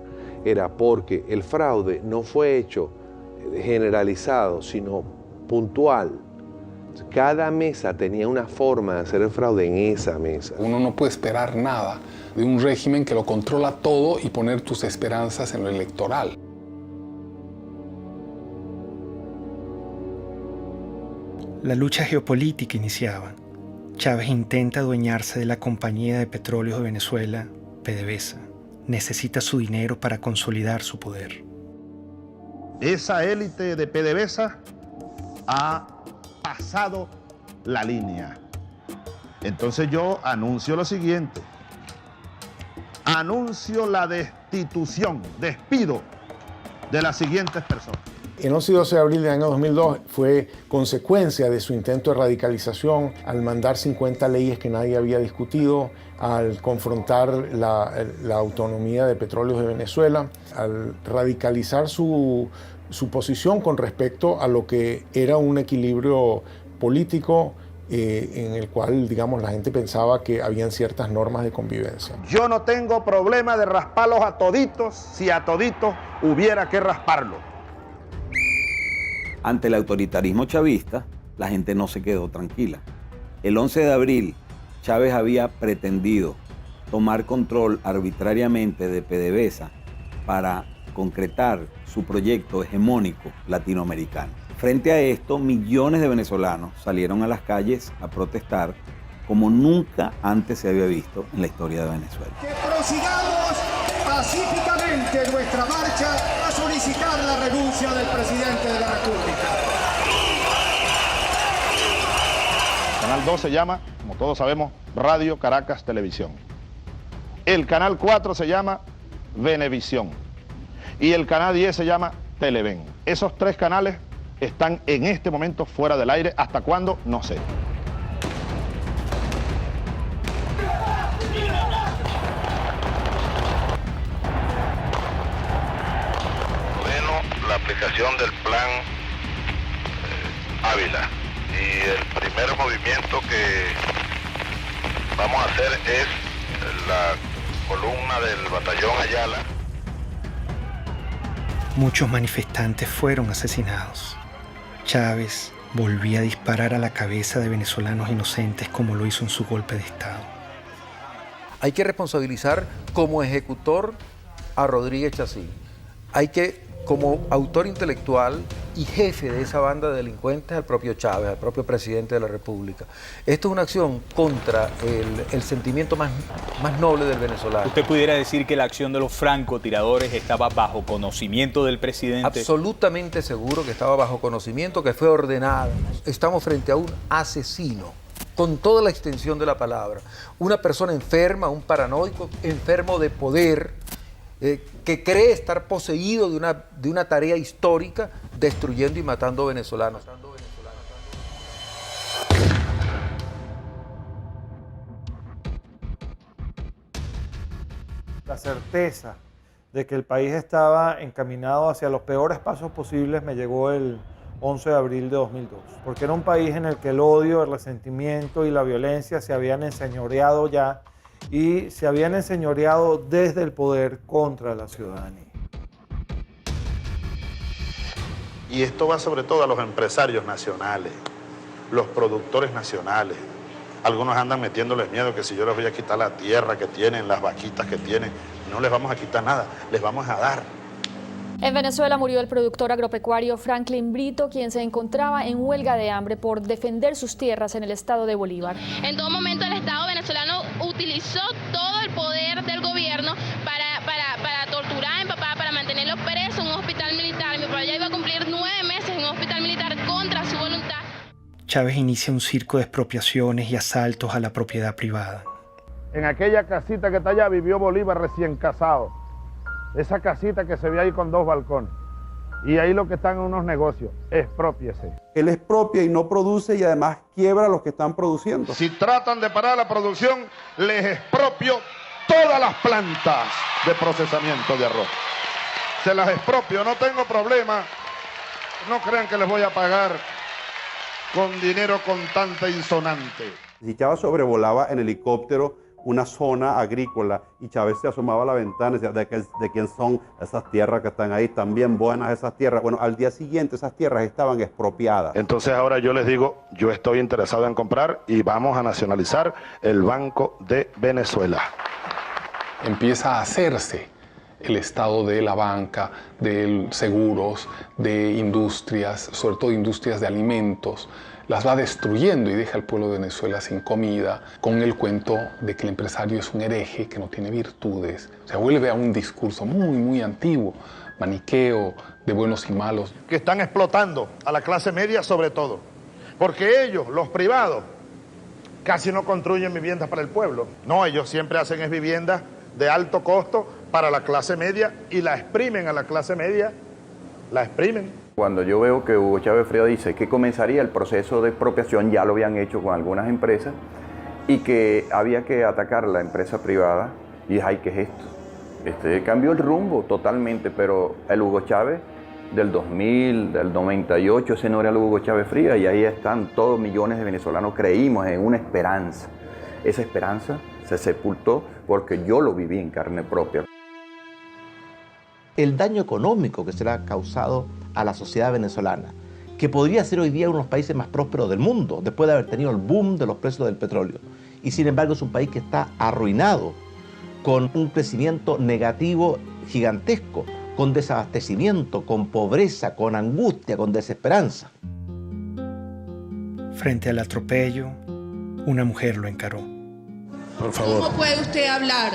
era porque el fraude no fue hecho generalizado, sino puntual. Cada mesa tenía una forma de hacer el fraude en esa mesa. Uno no puede esperar nada de un régimen que lo controla todo y poner tus esperanzas en lo electoral. La lucha geopolítica iniciaba. Chávez intenta adueñarse de la Compañía de Petróleos de Venezuela, PDVSA. Necesita su dinero para consolidar su poder. Esa élite de PDVSA ha pasado la línea. Entonces yo anuncio lo siguiente. Anuncio la destitución, despido de las siguientes personas. El 11 y 12 de abril del año 2002 fue consecuencia de su intento de radicalización al mandar 50 leyes que nadie había discutido, al confrontar la autonomía de Petróleos de Venezuela, al radicalizar su posición con respecto a lo que era un equilibrio político en el cual, digamos, la gente pensaba que habían ciertas normas de convivencia. Yo no tengo problema de rasparlos a toditos si a toditos hubiera que rasparlo. Ante el autoritarismo chavista, la gente no se quedó tranquila. El 11 de abril, Chávez había pretendido tomar control arbitrariamente de PDVSA para concretar su proyecto hegemónico latinoamericano. Frente a esto, millones de venezolanos salieron a las calles a protestar como nunca antes se había visto en la historia de Venezuela. Que prosigamos pacíficamente nuestra marcha a solicitar la renuncia del presidente de la República. El canal 2 se llama, como todos sabemos, Radio Caracas Televisión. El canal 4 se llama Venevisión. Y el canal 10 se llama Televen. Esos tres canales están en este momento fuera del aire. ¿Hasta cuándo? No sé. La aplicación del plan Ávila. Y el primer movimiento que vamos a hacer es la columna del batallón Ayala. Muchos manifestantes fueron asesinados. Chávez volvía a disparar a la cabeza de venezolanos inocentes como lo hizo en su golpe de Estado. Hay que responsabilizar como ejecutor a Rodríguez Chacín. Hay que, como autor intelectual y jefe de esa banda de delincuentes, al propio Chávez, al propio presidente de la República. Esto es una acción contra el sentimiento más noble del venezolano. ¿Usted pudiera decir que la acción de los francotiradores estaba bajo conocimiento del presidente? Absolutamente seguro que estaba bajo conocimiento, que fue ordenada. Estamos frente a un asesino, con toda la extensión de la palabra. Una persona enferma, un paranoico, enfermo de poder, que cree estar poseído de una tarea histórica, destruyendo y matando venezolanos. La certeza de que el país estaba encaminado hacia los peores pasos posibles me llegó el 11 de abril de 2002, porque era un país en el que el odio, el resentimiento y la violencia se habían enseñoreado ya, y se habían enseñoreado desde el poder contra la ciudadanía. Y esto va sobre todo a los empresarios nacionales, los productores nacionales. Algunos andan metiéndoles miedo que si yo les voy a quitar la tierra que tienen, las vaquitas que tienen, no les vamos a quitar nada, les vamos a dar. En Venezuela murió el productor agropecuario Franklin Brito, quien se encontraba en huelga de hambre por defender sus tierras en el estado de Bolívar. En todo momento el Estado venezolano utilizó todo el poder del gobierno para torturar a mi papá, para mantenerlo preso en un hospital militar. Mi papá ya iba a cumplir 9 meses en un hospital militar contra su voluntad. Chávez inicia un circo de expropiaciones y asaltos a la propiedad privada. En aquella casita que está allá vivió Bolívar recién casado. Esa casita que se ve ahí con 2 balcones. Y ahí lo que están en unos negocios, exprópiese. Él expropia y no produce y además quiebra a los que están produciendo. Si tratan de parar la producción, les expropio todas las plantas de procesamiento de arroz. Se las expropio, no tengo problema. No crean que les voy a pagar con dinero contante insonante. Si Chávez sobrevolaba en helicóptero una zona agrícola y Chávez se asomaba a la ventana y decía, ¿de quién son esas tierras que están ahí? Están bien buenas esas tierras. Bueno, al día siguiente esas tierras estaban expropiadas. Entonces ahora yo les digo, yo estoy interesado en comprar y vamos a nacionalizar el Banco de Venezuela. Empieza a hacerse el estado de la banca, de seguros, de industrias, sobre todo industrias de alimentos. Las va destruyendo y deja al pueblo de Venezuela sin comida, con el cuento de que el empresario es un hereje que no tiene virtudes. Se vuelve a un discurso muy antiguo, maniqueo, de buenos y malos. Que están explotando a la clase media sobre todo, porque ellos, los privados, casi no construyen viviendas para el pueblo. No, ellos siempre hacen es viviendas de alto costo para la clase media y la exprimen a la clase media, la exprimen. Cuando yo veo que Hugo Chávez Frías dice que comenzaría el proceso de expropiación, ya lo habían hecho con algunas empresas, y que había que atacar a la empresa privada, y dije, ay, ¿qué es esto? Cambió el rumbo totalmente, pero el Hugo Chávez del 2000, del 98, ese no era el Hugo Chávez Frías, y ahí están todos millones de venezolanos, creímos en una esperanza. Esa esperanza se sepultó porque yo lo viví en carne propia. El daño económico que se le ha causado a la sociedad venezolana, que podría ser hoy día uno de los países más prósperos del mundo, después de haber tenido el boom de los precios del petróleo. Y sin embargo es un país que está arruinado, con un crecimiento negativo gigantesco, con desabastecimiento, con pobreza, con angustia, con desesperanza. Frente al atropello, una mujer lo encaró. Por favor. ¿Cómo puede usted hablar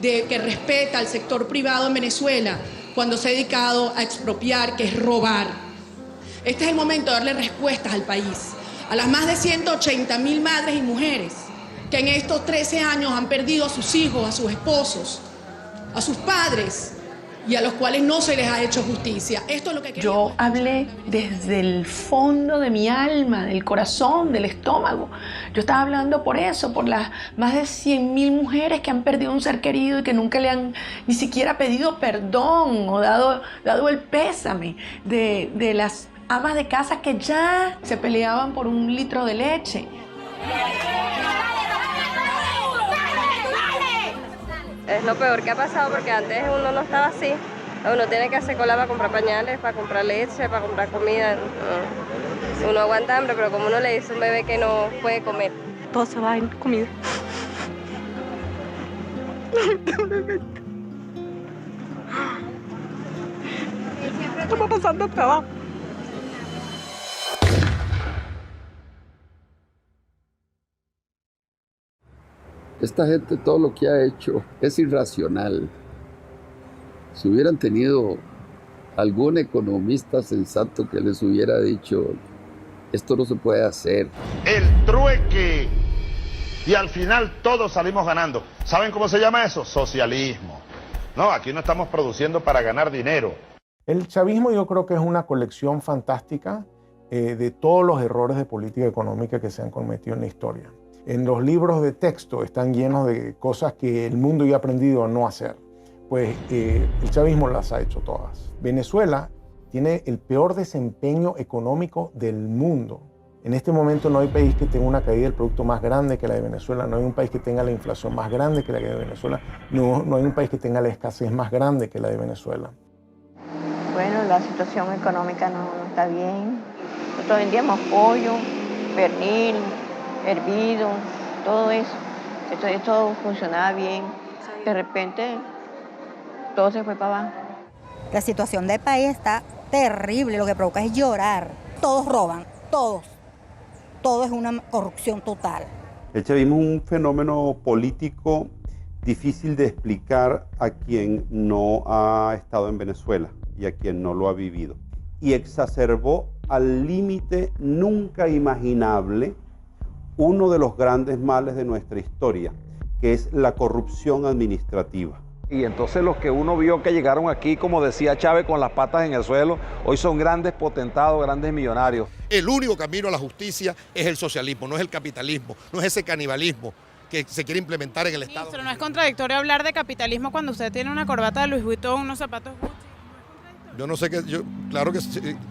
de que respeta al sector privado en Venezuela cuando se ha dedicado a expropiar, que es robar? Este es el momento de darle respuestas al país, a las más de 180.000 madres y mujeres que en estos 13 años han perdido a sus hijos, a sus esposos, a sus padres, y a los cuales no se les ha hecho justicia. Esto es lo que Yo hablé desde el fondo de mi alma, del corazón, del estómago. Yo estaba hablando por eso, por las más de 100.000 mujeres que han perdido un ser querido y que nunca le han ni siquiera pedido perdón o dado el pésame, de las amas de casa que ya se peleaban por un litro de leche. Es lo peor que ha pasado porque antes uno no estaba así. Uno tiene que hacer cola para comprar pañales, para comprar leche, para comprar comida. Uno aguanta hambre, pero como uno le dice a un bebé que no puede comer. Todo se va en comida. Estamos pasando trabajo. Esta gente todo lo que ha hecho es irracional. Si hubieran tenido algún economista sensato que les hubiera dicho, esto no se puede hacer. El trueque. Y al final todos salimos ganando. ¿Saben cómo se llama eso? Socialismo. No, aquí no estamos produciendo para ganar dinero. El chavismo yo creo que es una colección fantástica de todos los errores de política económica que se han cometido en la historia. En los libros de texto están llenos de cosas que el mundo ya ha aprendido a no hacer. Pues el chavismo las ha hecho todas. Venezuela tiene el peor desempeño económico del mundo. En este momento no hay país que tenga una caída del producto más grande que la de Venezuela, no hay un país que tenga la inflación más grande que la de Venezuela, no hay un país que tenga la escasez más grande que la de Venezuela. Bueno, la situación económica no está bien. Nosotros vendíamos pollo, pernil, hervido, todo eso. Esto funcionaba bien. De repente, todo se fue para abajo. La situación del país está terrible, lo que provoca es llorar. Todos roban, todos. Todo es una corrupción total. El chavismo es un fenómeno político difícil de explicar a quien no ha estado en Venezuela y a quien no lo ha vivido. Y exacerbó al límite nunca imaginable uno de los grandes males de nuestra historia, que es la corrupción administrativa. Y entonces los que uno vio que llegaron aquí, como decía Chávez, con las patas en el suelo, hoy son grandes potentados, grandes millonarios. El único camino a la justicia es el socialismo, no es el capitalismo, no es ese canibalismo que se quiere implementar en el Estado. Ministro, ¿no es contradictorio hablar de capitalismo cuando usted tiene una corbata de Louis Vuitton, unos zapatos Gucci? Yo no sé qué, claro que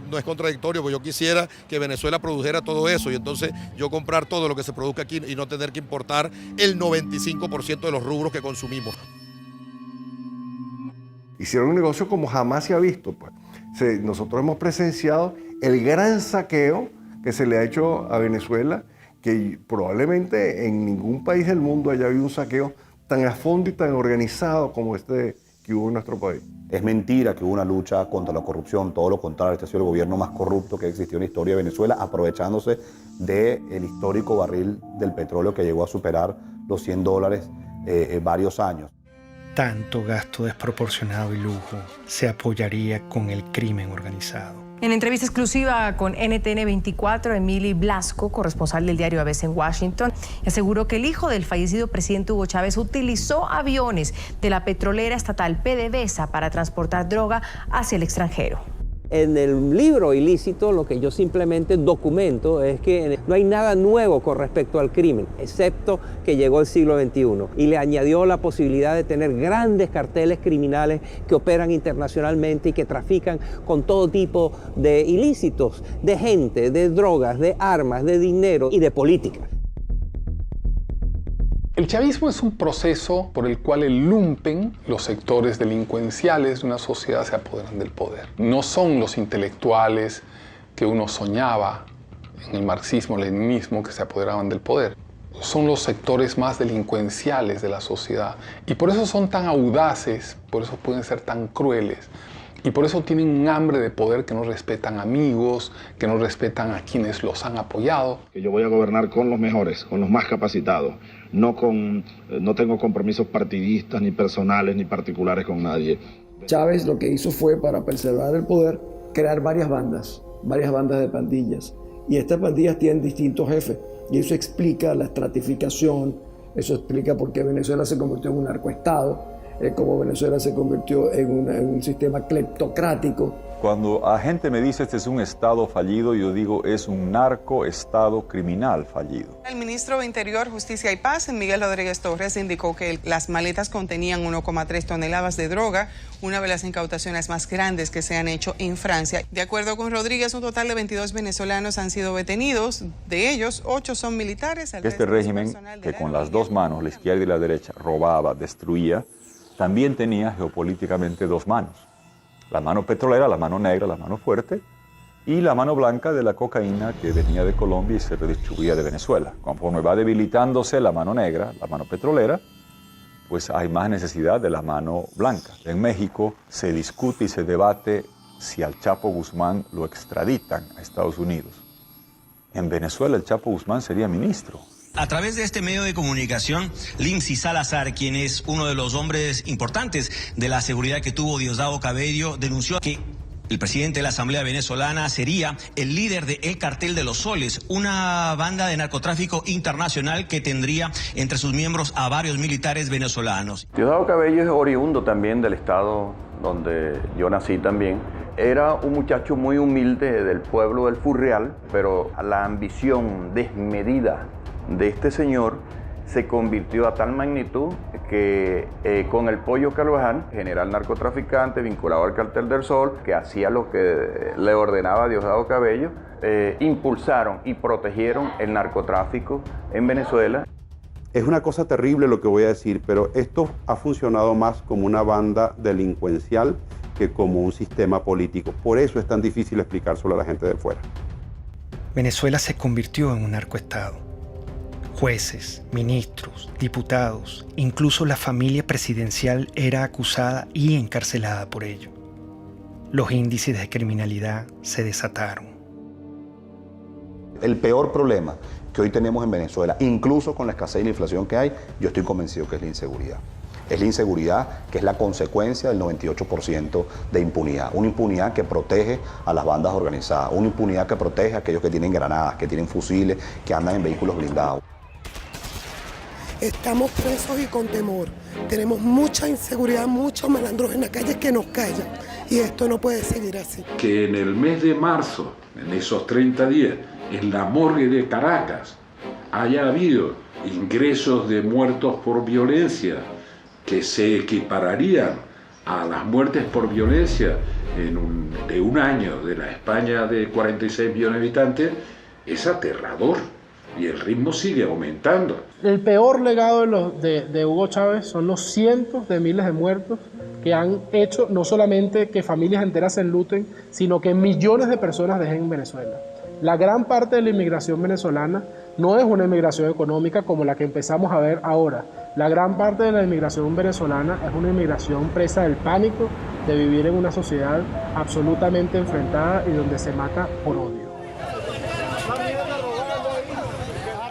no es contradictorio, porque yo quisiera que Venezuela produjera todo eso y entonces yo comprar todo lo que se produzca aquí y no tener que importar el 95% de los rubros que consumimos. Hicieron un negocio como jamás se ha visto. Pues. Nosotros hemos presenciado el gran saqueo que se le ha hecho a Venezuela, que probablemente en ningún país del mundo haya habido un saqueo tan a fondo y tan organizado como este que hubo en nuestro país. Es mentira que hubo una lucha contra la corrupción, todo lo contrario, este ha sido el gobierno más corrupto que existió en la historia de Venezuela, aprovechándose del histórico barril del petróleo que llegó a superar los $100 varios años. Tanto gasto desproporcionado y lujo se apoyaría con el crimen organizado. En entrevista exclusiva con NTN 24, Emily Blasco, corresponsal del diario ABC en Washington, aseguró que el hijo del fallecido presidente Hugo Chávez utilizó aviones de la petrolera estatal PDVSA para transportar droga hacia el extranjero. En el libro Ilícito lo que yo simplemente documento es que no hay nada nuevo con respecto al crimen, excepto que llegó el siglo XXI y le añadió la posibilidad de tener grandes carteles criminales que operan internacionalmente y que trafican con todo tipo de ilícitos, de gente, de drogas, de armas, de dinero y de política. El chavismo es un proceso por el cual el lumpen, los sectores delincuenciales de una sociedad, se apoderan del poder. No son los intelectuales que uno soñaba en el marxismo-leninismo que se apoderaban del poder. Son los sectores más delincuenciales de la sociedad. Y por eso son tan audaces, por eso pueden ser tan crueles. Y por eso tienen un hambre de poder que no respetan amigos, que no respetan a quienes los han apoyado. Que yo voy a gobernar con los mejores, con los más capacitados. No tengo compromisos partidistas, ni personales, ni particulares con nadie. Chávez lo que hizo fue, para preservar el poder, crear varias bandas de pandillas. Y estas pandillas tienen distintos jefes. Y eso explica la estratificación, eso explica por qué Venezuela se convirtió en un narcoestado, cómo Venezuela se convirtió en un sistema cleptocrático. Cuando la gente me dice este es un estado fallido, yo digo es un narcoestado criminal fallido. El ministro de Interior, Justicia y Paz, Miguel Rodríguez Torres, indicó que las maletas contenían 1,3 toneladas de droga, una de las incautaciones más grandes que se han hecho en Francia. De acuerdo con Rodríguez, un total de 22 venezolanos han sido detenidos, de ellos 8 son militares. Este régimen que con las dos manos, la izquierda y la derecha, robaba, destruía, también tenía geopolíticamente dos manos. La mano petrolera, la mano negra, la mano fuerte, y la mano blanca de la cocaína que venía de Colombia y se redistribuía de Venezuela. Conforme va debilitándose la mano negra, la mano petrolera, pues hay más necesidad de la mano blanca. En México se discute y se debate si al Chapo Guzmán lo extraditan a Estados Unidos. En Venezuela el Chapo Guzmán sería ministro. A través de este medio de comunicación, Limsi Salazar, quien es uno de los hombres importantes de la seguridad que tuvo Diosdado Cabello, denunció que el presidente de la Asamblea Venezolana sería el líder del Cartel de los Soles, una banda de narcotráfico internacional que tendría entre sus miembros a varios militares venezolanos. Diosdado Cabello es oriundo también del estado donde yo nací también. Era un muchacho muy humilde del pueblo del Furreal, pero la ambición desmedida de este señor se convirtió a tal magnitud que con el Pollo Carvajal, general narcotraficante vinculado al Cartel del Sol, que hacía lo que le ordenaba Diosdado Cabello, impulsaron y protegieron el narcotráfico en Venezuela. Es una cosa terrible lo que voy a decir, pero esto ha funcionado más como una banda delincuencial que como un sistema político. Por eso es tan difícil explicárselo a la gente de fuera. Venezuela se convirtió en un narcoestado. Jueces, ministros, diputados, incluso la familia presidencial era acusada y encarcelada por ello. Los índices de criminalidad se desataron. El peor problema que hoy tenemos en Venezuela, incluso con la escasez y la inflación que hay, yo estoy convencido que es la inseguridad. Es la inseguridad que es la consecuencia del 98% de impunidad. Una impunidad que protege a las bandas organizadas, una impunidad que protege a aquellos que tienen granadas, que tienen fusiles, que andan en vehículos blindados. Estamos presos y con temor. Tenemos mucha inseguridad, muchos malandros en la calle que nos callan. Y esto no puede seguir así. Que en el mes de marzo, en esos 30 días, en la morgue de Caracas, haya habido ingresos de muertos por violencia que se equipararían a las muertes por violencia de un año de la España de 46 millones de habitantes, es aterrador. Y el ritmo sigue aumentando. El peor legado de Hugo Chávez son los cientos de miles de muertos que han hecho no solamente que familias enteras se enluten, sino que millones de personas dejen Venezuela. La gran parte de la inmigración venezolana no es una inmigración económica como la que empezamos a ver ahora. La gran parte de la inmigración venezolana es una inmigración presa del pánico de vivir en una sociedad absolutamente enfrentada y donde se mata por odio.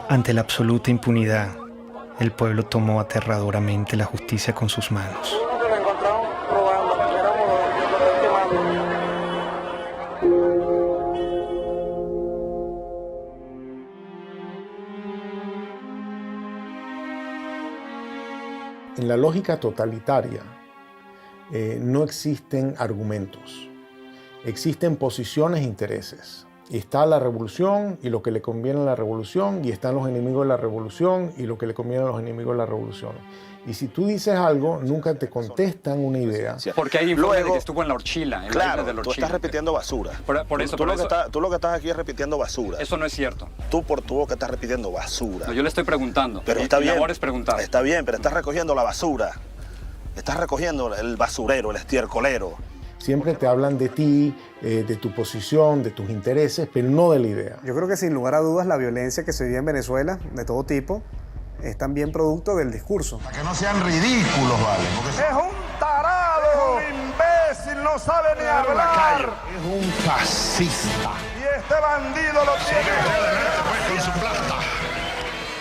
Ante la absoluta impunidad, el pueblo tomó aterradoramente la justicia con sus manos. En la lógica totalitaria no existen argumentos, existen posiciones e intereses. Está la revolución y lo que le conviene a la revolución, y están los enemigos de la revolución y lo que le conviene a los enemigos de la revolución. Y si tú dices algo, nunca te contestan una idea. Porque hay informes de que estuvo en la Orchila. Claro, de la Orchila. Tú estás repitiendo basura. Por eso, tú lo que estás aquí es repitiendo basura. Eso no es cierto. Tú por tu boca estás repitiendo basura. No, yo le estoy preguntando. Pero está bien. Mi labor es preguntar. Está bien, pero estás recogiendo la basura. Estás recogiendo el basurero, el estiércolero. Siempre te hablan de ti, de tu posición, de tus intereses, pero no de la idea. Yo creo que sin lugar a dudas la violencia que se vive en Venezuela, de todo tipo, es también producto del discurso. Para que no sean ridículos, ¿vale? Porque es un tarado, es un imbécil, no sabe ni hablar. Es un fascista. Y este bandido lo tiene con su plata.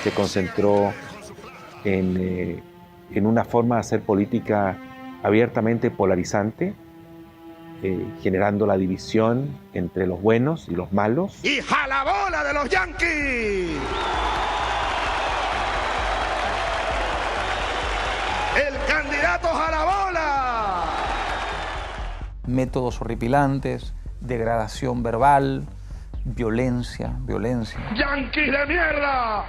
Se concentró en una forma de hacer política abiertamente polarizante, generando la división entre los buenos y los malos. ¡Y jalabola de los yanquis! ¡El candidato jalabola! Métodos horripilantes, degradación verbal, violencia. ¡Yanquis de mierda!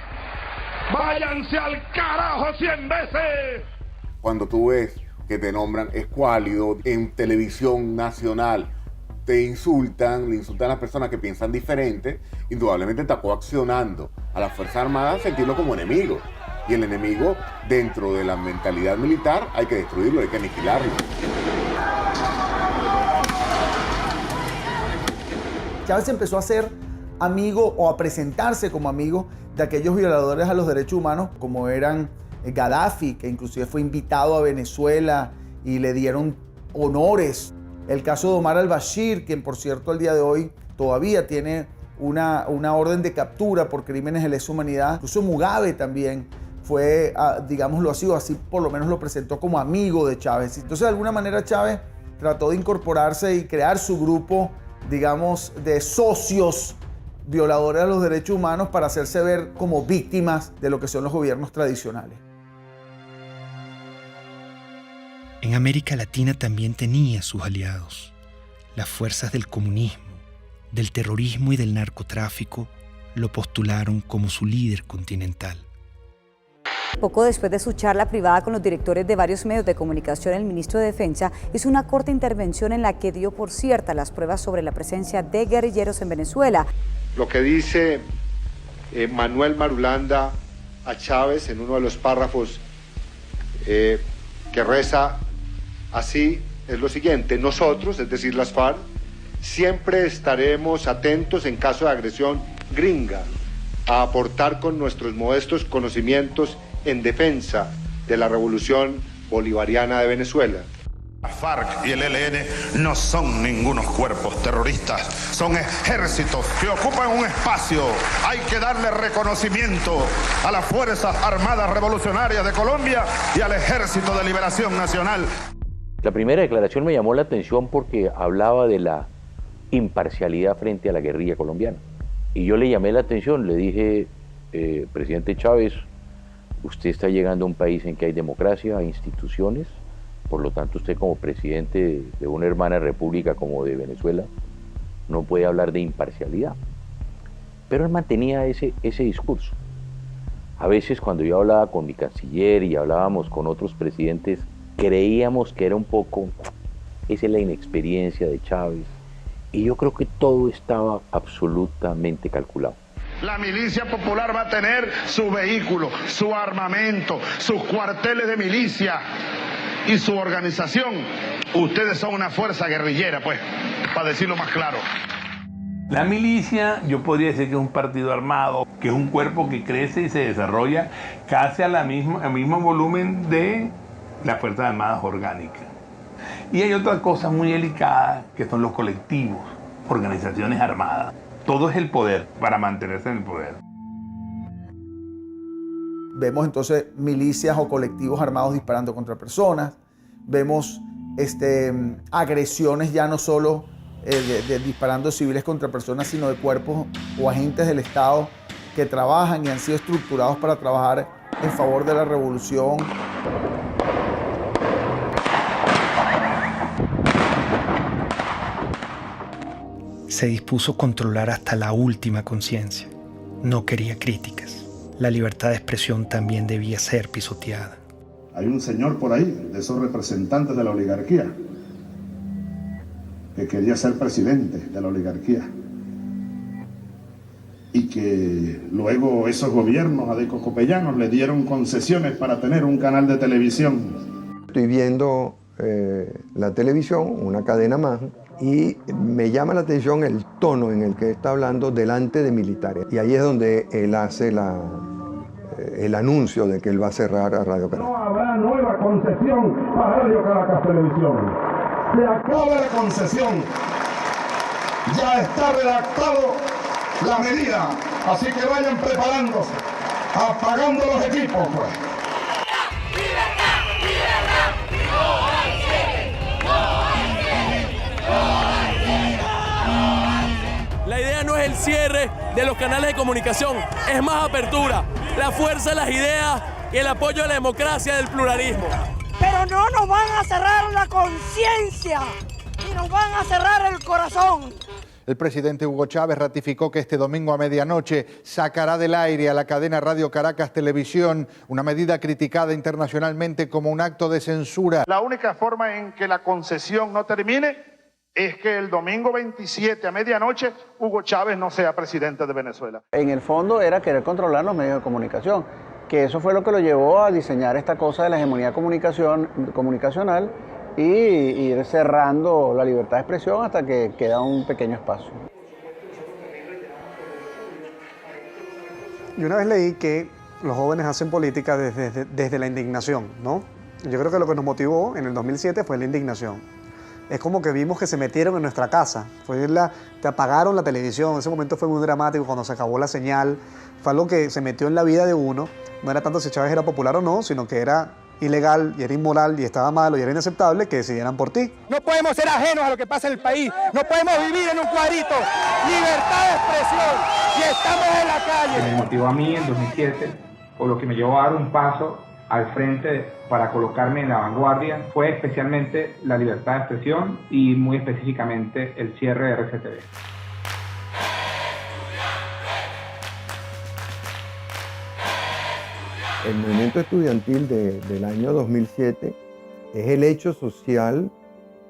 ¡Váyanse al carajo 100 veces! Cuando tú ves que te nombran escuálido en televisión nacional, te insultan, le insultan a las personas que piensan diferente, indudablemente está coaccionando a las Fuerzas Armadas a sentirlo como enemigo. Y el enemigo, dentro de la mentalidad militar, hay que destruirlo, hay que aniquilarlo. Chávez empezó a ser amigo o a presentarse como amigo de aquellos violadores a los derechos humanos como eran Gaddafi, que inclusive fue invitado a Venezuela y le dieron honores. El caso de Omar al-Bashir, quien por cierto al día de hoy todavía tiene una orden de captura por crímenes de lesa humanidad. Incluso Mugabe también fue, digámoslo así por lo menos lo presentó como amigo de Chávez. Entonces de alguna manera Chávez trató de incorporarse y crear su grupo, digamos, de socios violadores de los derechos humanos para hacerse ver como víctimas de lo que son los gobiernos tradicionales. En América Latina también tenía sus aliados. Las fuerzas del comunismo, del terrorismo y del narcotráfico lo postularon como su líder continental. Poco después de su charla privada con los directores de varios medios de comunicación, el ministro de Defensa hizo una corta intervención en la que dio por cierta las pruebas sobre la presencia de guerrilleros en Venezuela. Lo que dice Manuel Marulanda a Chávez en uno de los párrafos que reza así es lo siguiente: nosotros, es decir las FARC, siempre estaremos atentos en caso de agresión gringa a aportar con nuestros modestos conocimientos en defensa de la revolución bolivariana de Venezuela. La FARC y el ELN no son ningunos cuerpos terroristas, son ejércitos que ocupan un espacio. Hay que darle reconocimiento a las Fuerzas Armadas Revolucionarias de Colombia y al Ejército de Liberación Nacional. La primera declaración me llamó la atención porque hablaba de la imparcialidad frente a la guerrilla colombiana. Y yo le llamé la atención, le dije, presidente Chávez, usted está llegando a un país en que hay democracia, hay instituciones, por lo tanto usted como presidente de una hermana república como de Venezuela no puede hablar de imparcialidad. Pero él mantenía ese discurso. A veces cuando yo hablaba con mi canciller y hablábamos con otros presidentes, creíamos que era un poco, esa es la inexperiencia de Chávez, y yo creo que todo estaba absolutamente calculado. La milicia popular va a tener su vehículo, su armamento, sus cuarteles de milicia y su organización. Ustedes son una fuerza guerrillera, pues, para decirlo más claro. La milicia, yo podría decir que es un partido armado, que es un cuerpo que crece y se desarrolla casi al mismo volumen de las Fuerzas Armadas orgánicas. Y hay otra cosa muy delicada, que son los colectivos, organizaciones armadas. Todo es el poder, para mantenerse en el poder. Vemos entonces milicias o colectivos armados disparando contra personas. Vemos agresiones ya no solo disparando civiles contra personas, sino de cuerpos o agentes del Estado que trabajan y han sido estructurados para trabajar en favor de la revolución. Se dispuso controlar hasta la última conciencia. No quería críticas. La libertad de expresión también debía ser pisoteada. Hay un señor por ahí, de esos representantes de la oligarquía, que quería ser presidente de la oligarquía. Y que luego esos gobiernos adecocopellanos le dieron concesiones para tener un canal de televisión. Estoy viendo la televisión, una cadena más, y me llama la atención el tono en el que está hablando delante de militares. Y ahí es donde él hace el anuncio de que él va a cerrar a Radio Caracas. No habrá nueva concesión para Radio Caracas Televisión. Se acaba la concesión. Ya está redactado la medida. Así que vayan preparándose, apagando los equipos, pues. La idea no es el cierre de los canales de comunicación, es más apertura, la fuerza de las ideas y el apoyo a la democracia del pluralismo. Pero no nos van a cerrar la conciencia y nos van a cerrar el corazón. El presidente Hugo Chávez ratificó que este domingo a medianoche sacará del aire a la cadena Radio Caracas Televisión, una medida criticada internacionalmente como un acto de censura. La única forma en que la concesión no termine es que el domingo 27 a medianoche Hugo Chávez no sea presidente de Venezuela. En el fondo era querer controlar los medios de comunicación, que eso fue lo que lo llevó a diseñar esta cosa de la hegemonía comunicacional y ir cerrando la libertad de expresión hasta que queda un pequeño espacio. Yo una vez leí que los jóvenes hacen política desde la indignación, ¿no? Yo creo que lo que nos motivó en el 2007 fue la indignación. Es como que vimos que se metieron en nuestra casa, te apagaron la televisión, ese momento fue muy dramático cuando se acabó la señal, fue algo que se metió en la vida de uno, no era tanto si Chávez era popular o no, sino que era ilegal y era inmoral y estaba malo y era inaceptable que decidieran por ti. No podemos ser ajenos a lo que pasa en el país, no podemos vivir en un cuadrito, libertad de expresión y estamos en la calle. Me motivó a mí en 2007, o lo que me llevó a dar un paso al frente para colocarme en la vanguardia, fue especialmente la libertad de expresión y muy específicamente el cierre de RCTV. El movimiento estudiantil del año 2007 es el hecho social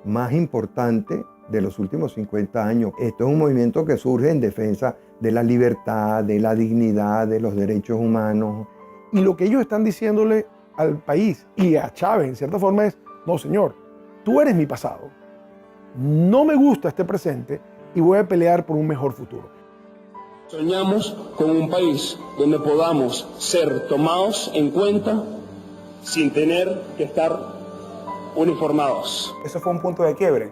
más importante de los últimos 50 años. Esto es un movimiento que surge en defensa de la libertad, de la dignidad, de los derechos humanos. Y lo que ellos están diciéndole al país y a Chávez, en cierta forma, es: no, señor, tú eres mi pasado, no me gusta este presente y voy a pelear por un mejor futuro. Soñamos con un país donde podamos ser tomados en cuenta sin tener que estar uniformados. Eso fue un punto de quiebre,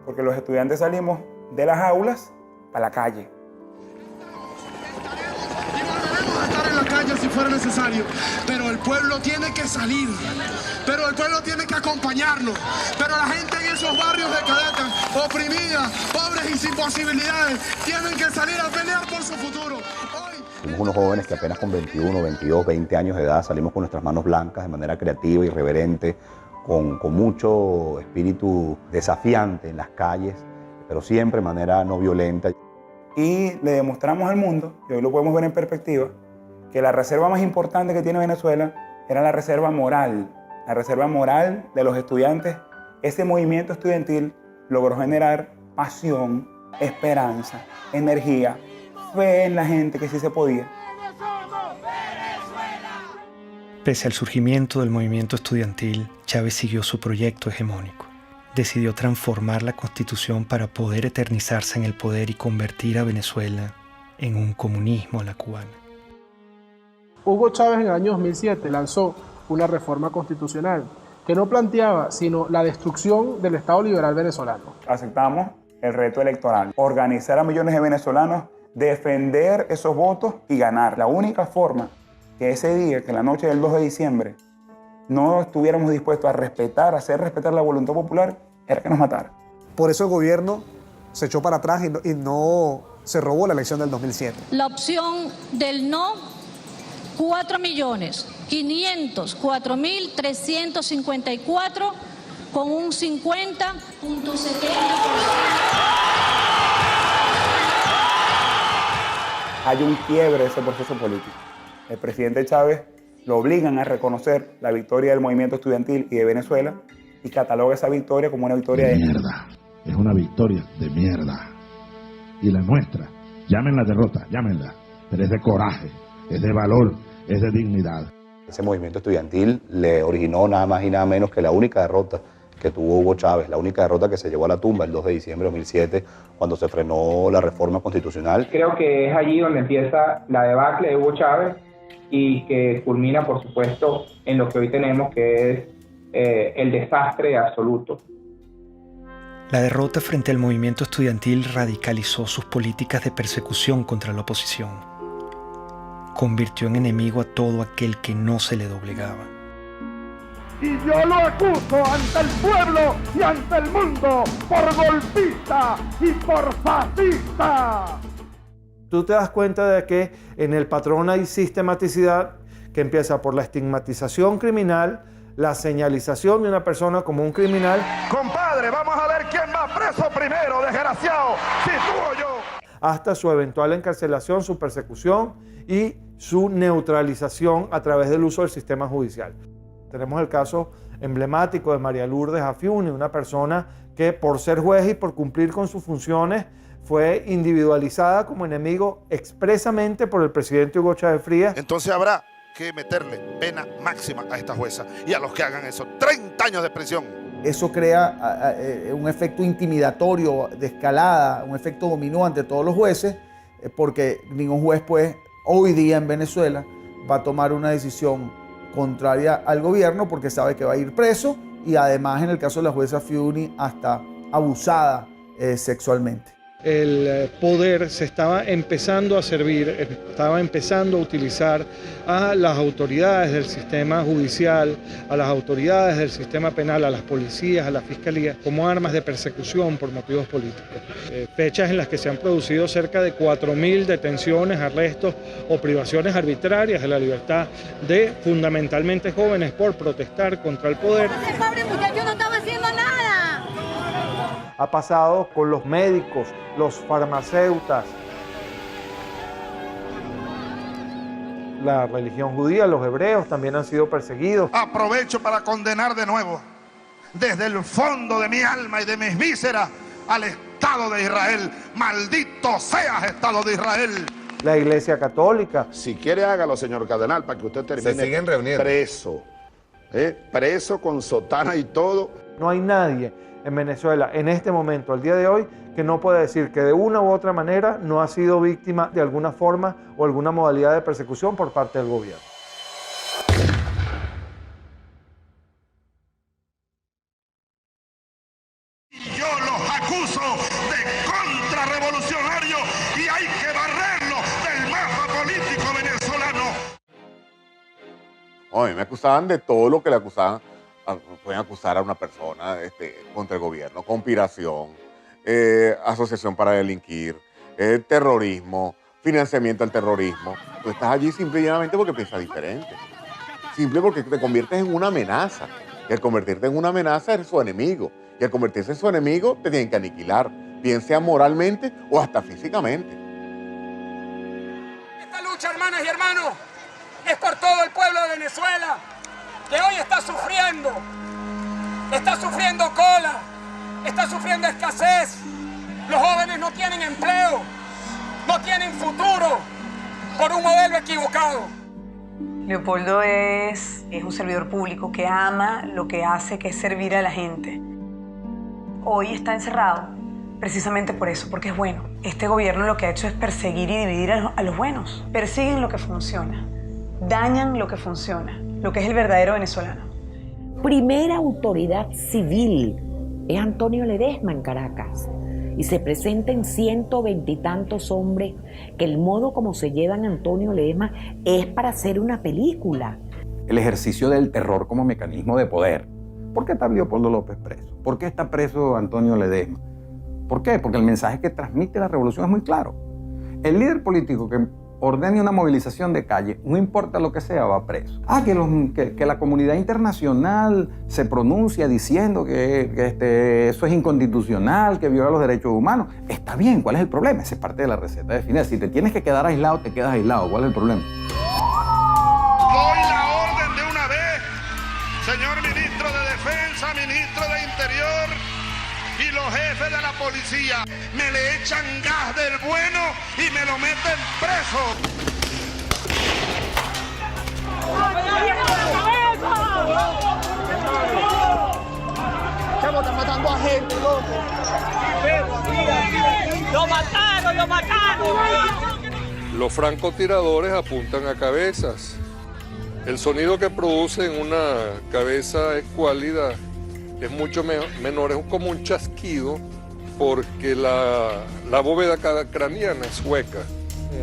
porque los estudiantes salimos de las aulas a la calle. Estar en la calle si fuera necesario, pero el pueblo tiene que salir, pero el pueblo tiene que acompañarnos, pero la gente en esos barrios de Caracas, oprimida, pobres y sin posibilidades, tienen que salir a pelear por su futuro. Somos unos jóvenes que apenas con 21, 22, 20 años de edad salimos con nuestras manos blancas de manera creativa, irreverente, con mucho espíritu desafiante en las calles, pero siempre de manera no violenta. Y le demostramos al mundo, y hoy lo podemos ver en perspectiva, que la reserva más importante que tiene Venezuela era la reserva moral de los estudiantes. Ese movimiento estudiantil logró generar pasión, esperanza, energía, fe en la gente que sí se podía. Pese al surgimiento del movimiento estudiantil, Chávez siguió su proyecto hegemónico. Decidió transformar la Constitución para poder eternizarse en el poder y convertir a Venezuela en un comunismo a la cubana. Hugo Chávez en el año 2007 lanzó una reforma constitucional que no planteaba sino la destrucción del Estado liberal venezolano. Aceptamos el reto electoral, organizar a millones de venezolanos, defender esos votos y ganar. La única forma que ese día, que la noche del 2 de diciembre, no estuviéramos dispuestos a respetar, a hacer respetar la voluntad popular, era que nos matara. Por eso el gobierno se echó para atrás y no se robó la elección del 2007. La opción del no, 4.504.354 con un 50.70%. Hay un quiebre de ese proceso político. El presidente Chávez lo obligan a reconocer la victoria del movimiento estudiantil y de Venezuela y cataloga esa victoria como una victoria de mierda. Es una victoria de mierda. Y la nuestra, llámenla derrota, llámenla, pero es de coraje, es de valor, es de dignidad. Ese movimiento estudiantil le originó nada más y nada menos que la única derrota que tuvo Hugo Chávez, la única derrota que se llevó a la tumba el 2 de diciembre de 2007, cuando se frenó la reforma constitucional. Creo que es allí donde empieza la debacle de Hugo Chávez y que culmina, por supuesto, en lo que hoy tenemos, que es el desastre absoluto. La derrota frente al movimiento estudiantil radicalizó sus políticas de persecución contra la oposición. Convirtió en enemigo a todo aquel que no se le doblegaba. Y yo lo acuso ante el pueblo y ante el mundo por golpista y por fascista. Tú te das cuenta de que en el patrón hay sistematicidad que empieza por la estigmatización criminal, la señalización de una persona como un criminal. Compadre, vamos a ver quién va preso primero, desgraciado, si tú o yo. Hasta su eventual encarcelación, su persecución y su neutralización a través del uso del sistema judicial. Tenemos el caso emblemático de María Lourdes Afiuni, una persona que por ser juez y por cumplir con sus funciones fue individualizada como enemigo expresamente por el presidente Hugo Chávez Frías. Entonces habrá que meterle pena máxima a esta jueza y a los que hagan eso, 30 años de prisión. Eso crea un efecto intimidatorio de escalada, un efecto dominó ante todos los jueces, porque ningún juez pues hoy día en Venezuela va a tomar una decisión contraria al gobierno porque sabe que va a ir preso y además en el caso de la jueza Afiuni hasta abusada sexualmente. El poder se estaba empezando a servir, estaba empezando a utilizar a las autoridades del sistema judicial, a las autoridades del sistema penal, a las policías, a la fiscalía, como armas de persecución por motivos políticos. Fechas en las que se han producido cerca de 4.000 detenciones, arrestos o privaciones arbitrarias de la libertad de fundamentalmente jóvenes por protestar contra el poder. Ese pobre muchacho no estaba haciendo nada. Ha pasado con los médicos, los farmacéutas, la religión judía, los hebreos también han sido perseguidos. Aprovecho para condenar de nuevo, desde el fondo de mi alma y de mis vísceras, al Estado de Israel. Maldito seas, Estado de Israel. La Iglesia Católica. Si quiere, hágalo, señor cardenal, para que usted termine. Se siguen reuniendo. Preso. Preso con sotana y todo. No hay nadie en Venezuela en este momento, al día de hoy, que no pueda decir que de una u otra manera no ha sido víctima de alguna forma o alguna modalidad de persecución por parte del gobierno. Yo los acuso de contrarrevolucionarios y hay que barrerlos del mapa político venezolano. A mí me acusaban de todo lo que le acusaban. Pueden acusar a una persona contra el gobierno: conspiración, asociación para delinquir, terrorismo, financiamiento al terrorismo. Tú estás allí simple y llanamente porque piensas diferente. Simple porque te conviertes en una amenaza. Y al convertirte en una amenaza eres su enemigo. Y al convertirse en su enemigo te tienen que aniquilar, bien sea moralmente o hasta físicamente. Esta lucha, hermanas y hermanos, es por todo el pueblo de Venezuela, que hoy está sufriendo cola, está sufriendo escasez. Los jóvenes no tienen empleo, no tienen futuro por un modelo equivocado. Leopoldo es un servidor público que ama lo que hace, que es servir a la gente. Hoy está encerrado precisamente por eso, porque es bueno. Este gobierno lo que ha hecho es perseguir y dividir a los buenos. Persiguen lo que funciona, dañan lo que funciona, lo que es el verdadero venezolano. Primera autoridad civil es Antonio Ledesma en Caracas. Y se presenten 120 y tantos hombres que el modo como se llevan a Antonio Ledesma es para hacer una película. El ejercicio del terror como mecanismo de poder. ¿Por qué está Leopoldo López preso? ¿Por qué está preso Antonio Ledesma? ¿Por qué? Porque el mensaje que transmite la revolución es muy claro. El líder político que ordene una movilización de calle, no importa lo que sea, va preso. Que la comunidad internacional se pronuncia diciendo que eso es inconstitucional, que viola los derechos humanos. Está bien, ¿cuál es el problema? Esa es parte de la receta de Fidel. Si te tienes que quedar aislado, te quedas aislado. ¿Cuál es el problema? Doy la orden de una vez, señor ministro de Defensa, ministro de Interior y los jefes de la policía. Me le echan gas del bueno y me lo meten preso. Chamo, están matando a gente, loco. ¡Lo mataron, lo mataron! Los francotiradores apuntan a cabezas. El sonido que producen una cabeza escuálida es mucho menor, es como un chasquido, porque la bóveda craneana es hueca.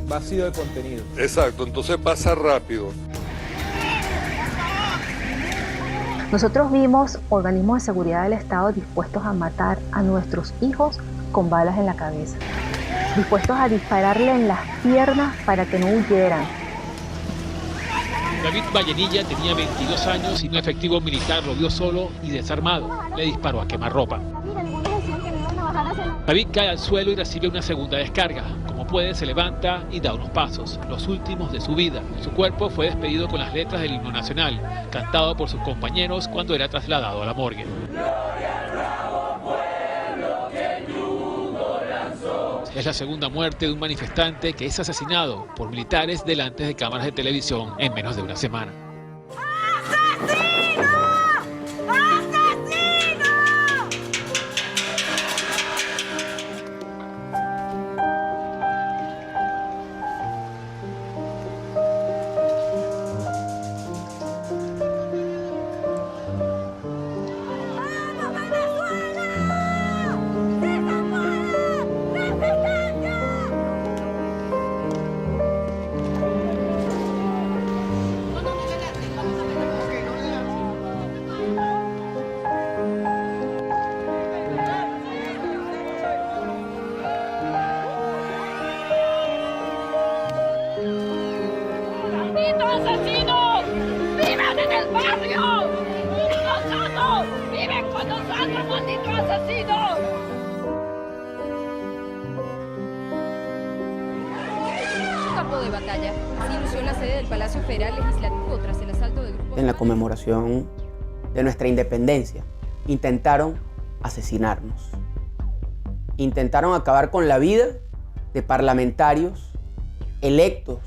Vacío de contenido. Exacto, entonces pasa rápido. Nosotros vimos organismos de seguridad del Estado dispuestos a matar a nuestros hijos con balas en la cabeza, dispuestos a dispararle en las piernas para que no huyeran. David Vallenilla tenía 22 años y un efectivo militar lo vio solo y desarmado. Le disparó a quemarropa. David cae al suelo y recibe una segunda descarga. Como puede, se levanta y da unos pasos, los últimos de su vida. Su cuerpo fue despedido con las letras del himno nacional, cantado por sus compañeros cuando era trasladado a la morgue. Es la segunda muerte de un manifestante que es asesinado por militares delante de cámaras de televisión en menos de una semana. ¡Asesinos! ¡Viven en el barrio! ¡Nosotros! ¡Viven con nosotros, malditos asesinos! Un campo de batalla batalla. Así lució en la sede del Palacio Federal Legislativo tras el asalto de grupos... En la conmemoración de nuestra independencia, intentaron asesinarnos. Intentaron acabar con la vida de parlamentarios electos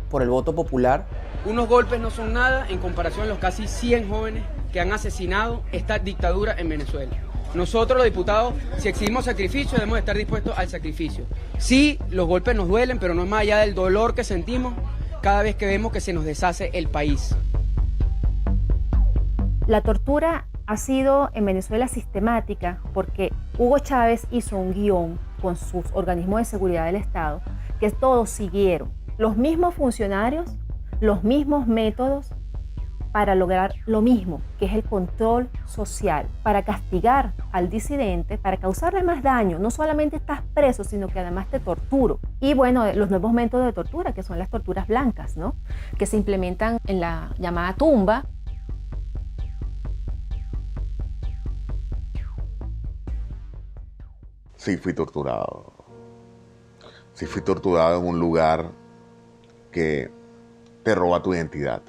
por el voto popular. Unos golpes no son nada en comparación a los casi 100 jóvenes que han asesinado esta dictadura en Venezuela. Nosotros los diputados, si exigimos sacrificio, debemos estar dispuestos al sacrificio. Sí, los golpes nos duelen, pero no es más allá del dolor que sentimos cada vez que vemos que se nos deshace el país. La tortura ha sido en Venezuela sistemática porque Hugo Chávez hizo un guión con sus organismos de seguridad del Estado que todos siguieron. Los mismos funcionarios, los mismos métodos para lograr lo mismo, que es el control social, para castigar al disidente, para causarle más daño. No solamente estás preso, sino que además te torturo. Y bueno, los nuevos métodos de tortura, que son las torturas blancas, ¿no? Que se implementan en la llamada tumba. Sí, fui torturado. Sí, fui torturado en un lugar que te roba tu identidad.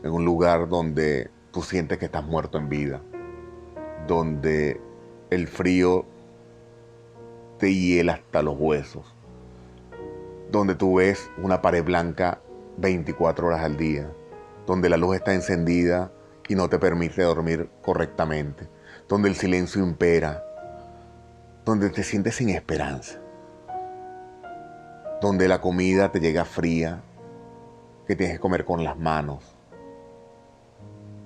En un lugar donde tú sientes que estás muerto en vida. Donde el frío te hiela hasta los huesos. Donde tú ves una pared blanca 24 horas al día. Donde la luz está encendida y no te permite dormir correctamente. Donde el silencio impera. Donde te sientes sin esperanza. Donde la comida te llega fría, que tienes que comer con las manos.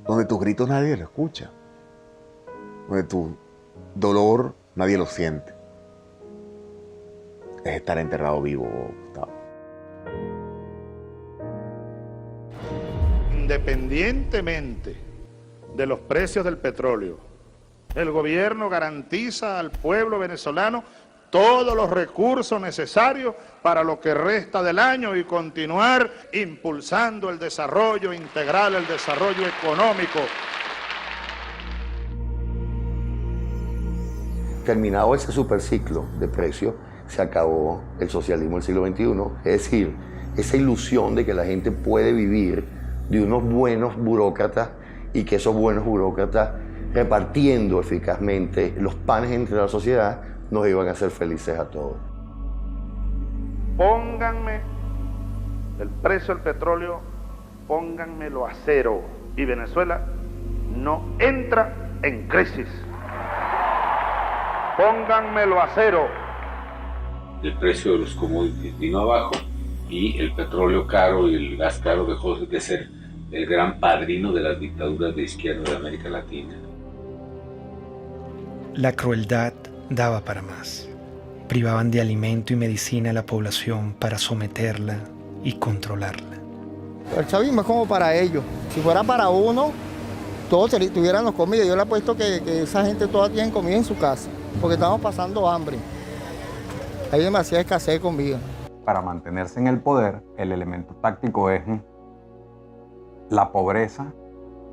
Donde tus gritos nadie lo escucha. Donde tu dolor nadie lo siente. Es estar enterrado vivo, Gustavo. Independientemente de los precios del petróleo, el gobierno garantiza al pueblo venezolano todos los recursos necesarios para lo que resta del año y continuar impulsando el desarrollo integral, el desarrollo económico. Terminado ese superciclo de precios, se acabó el socialismo del siglo XXI. Es decir, esa ilusión de que la gente puede vivir de unos buenos burócratas y que esos buenos burócratas, repartiendo eficazmente los panes entre la sociedad, nos iban a hacer felices a todos. Pónganme el precio del petróleo, pónganmelo a cero y Venezuela no entra en crisis. Pónganmelo a cero. El precio de los commodities vino abajo y el petróleo caro y el gas caro dejó de ser el gran padrino de las dictaduras de izquierda de América Latina. La crueldad daba para más. Privaban de alimento y medicina a la población para someterla y controlarla. El chavismo es como para ellos. Si fuera para uno, todos tuviéramos comida. Yo le apuesto que esa gente toda tiene comida en su casa, porque estamos pasando hambre. Hay demasiada escasez de comida. Para mantenerse en el poder, el elemento táctico es la pobreza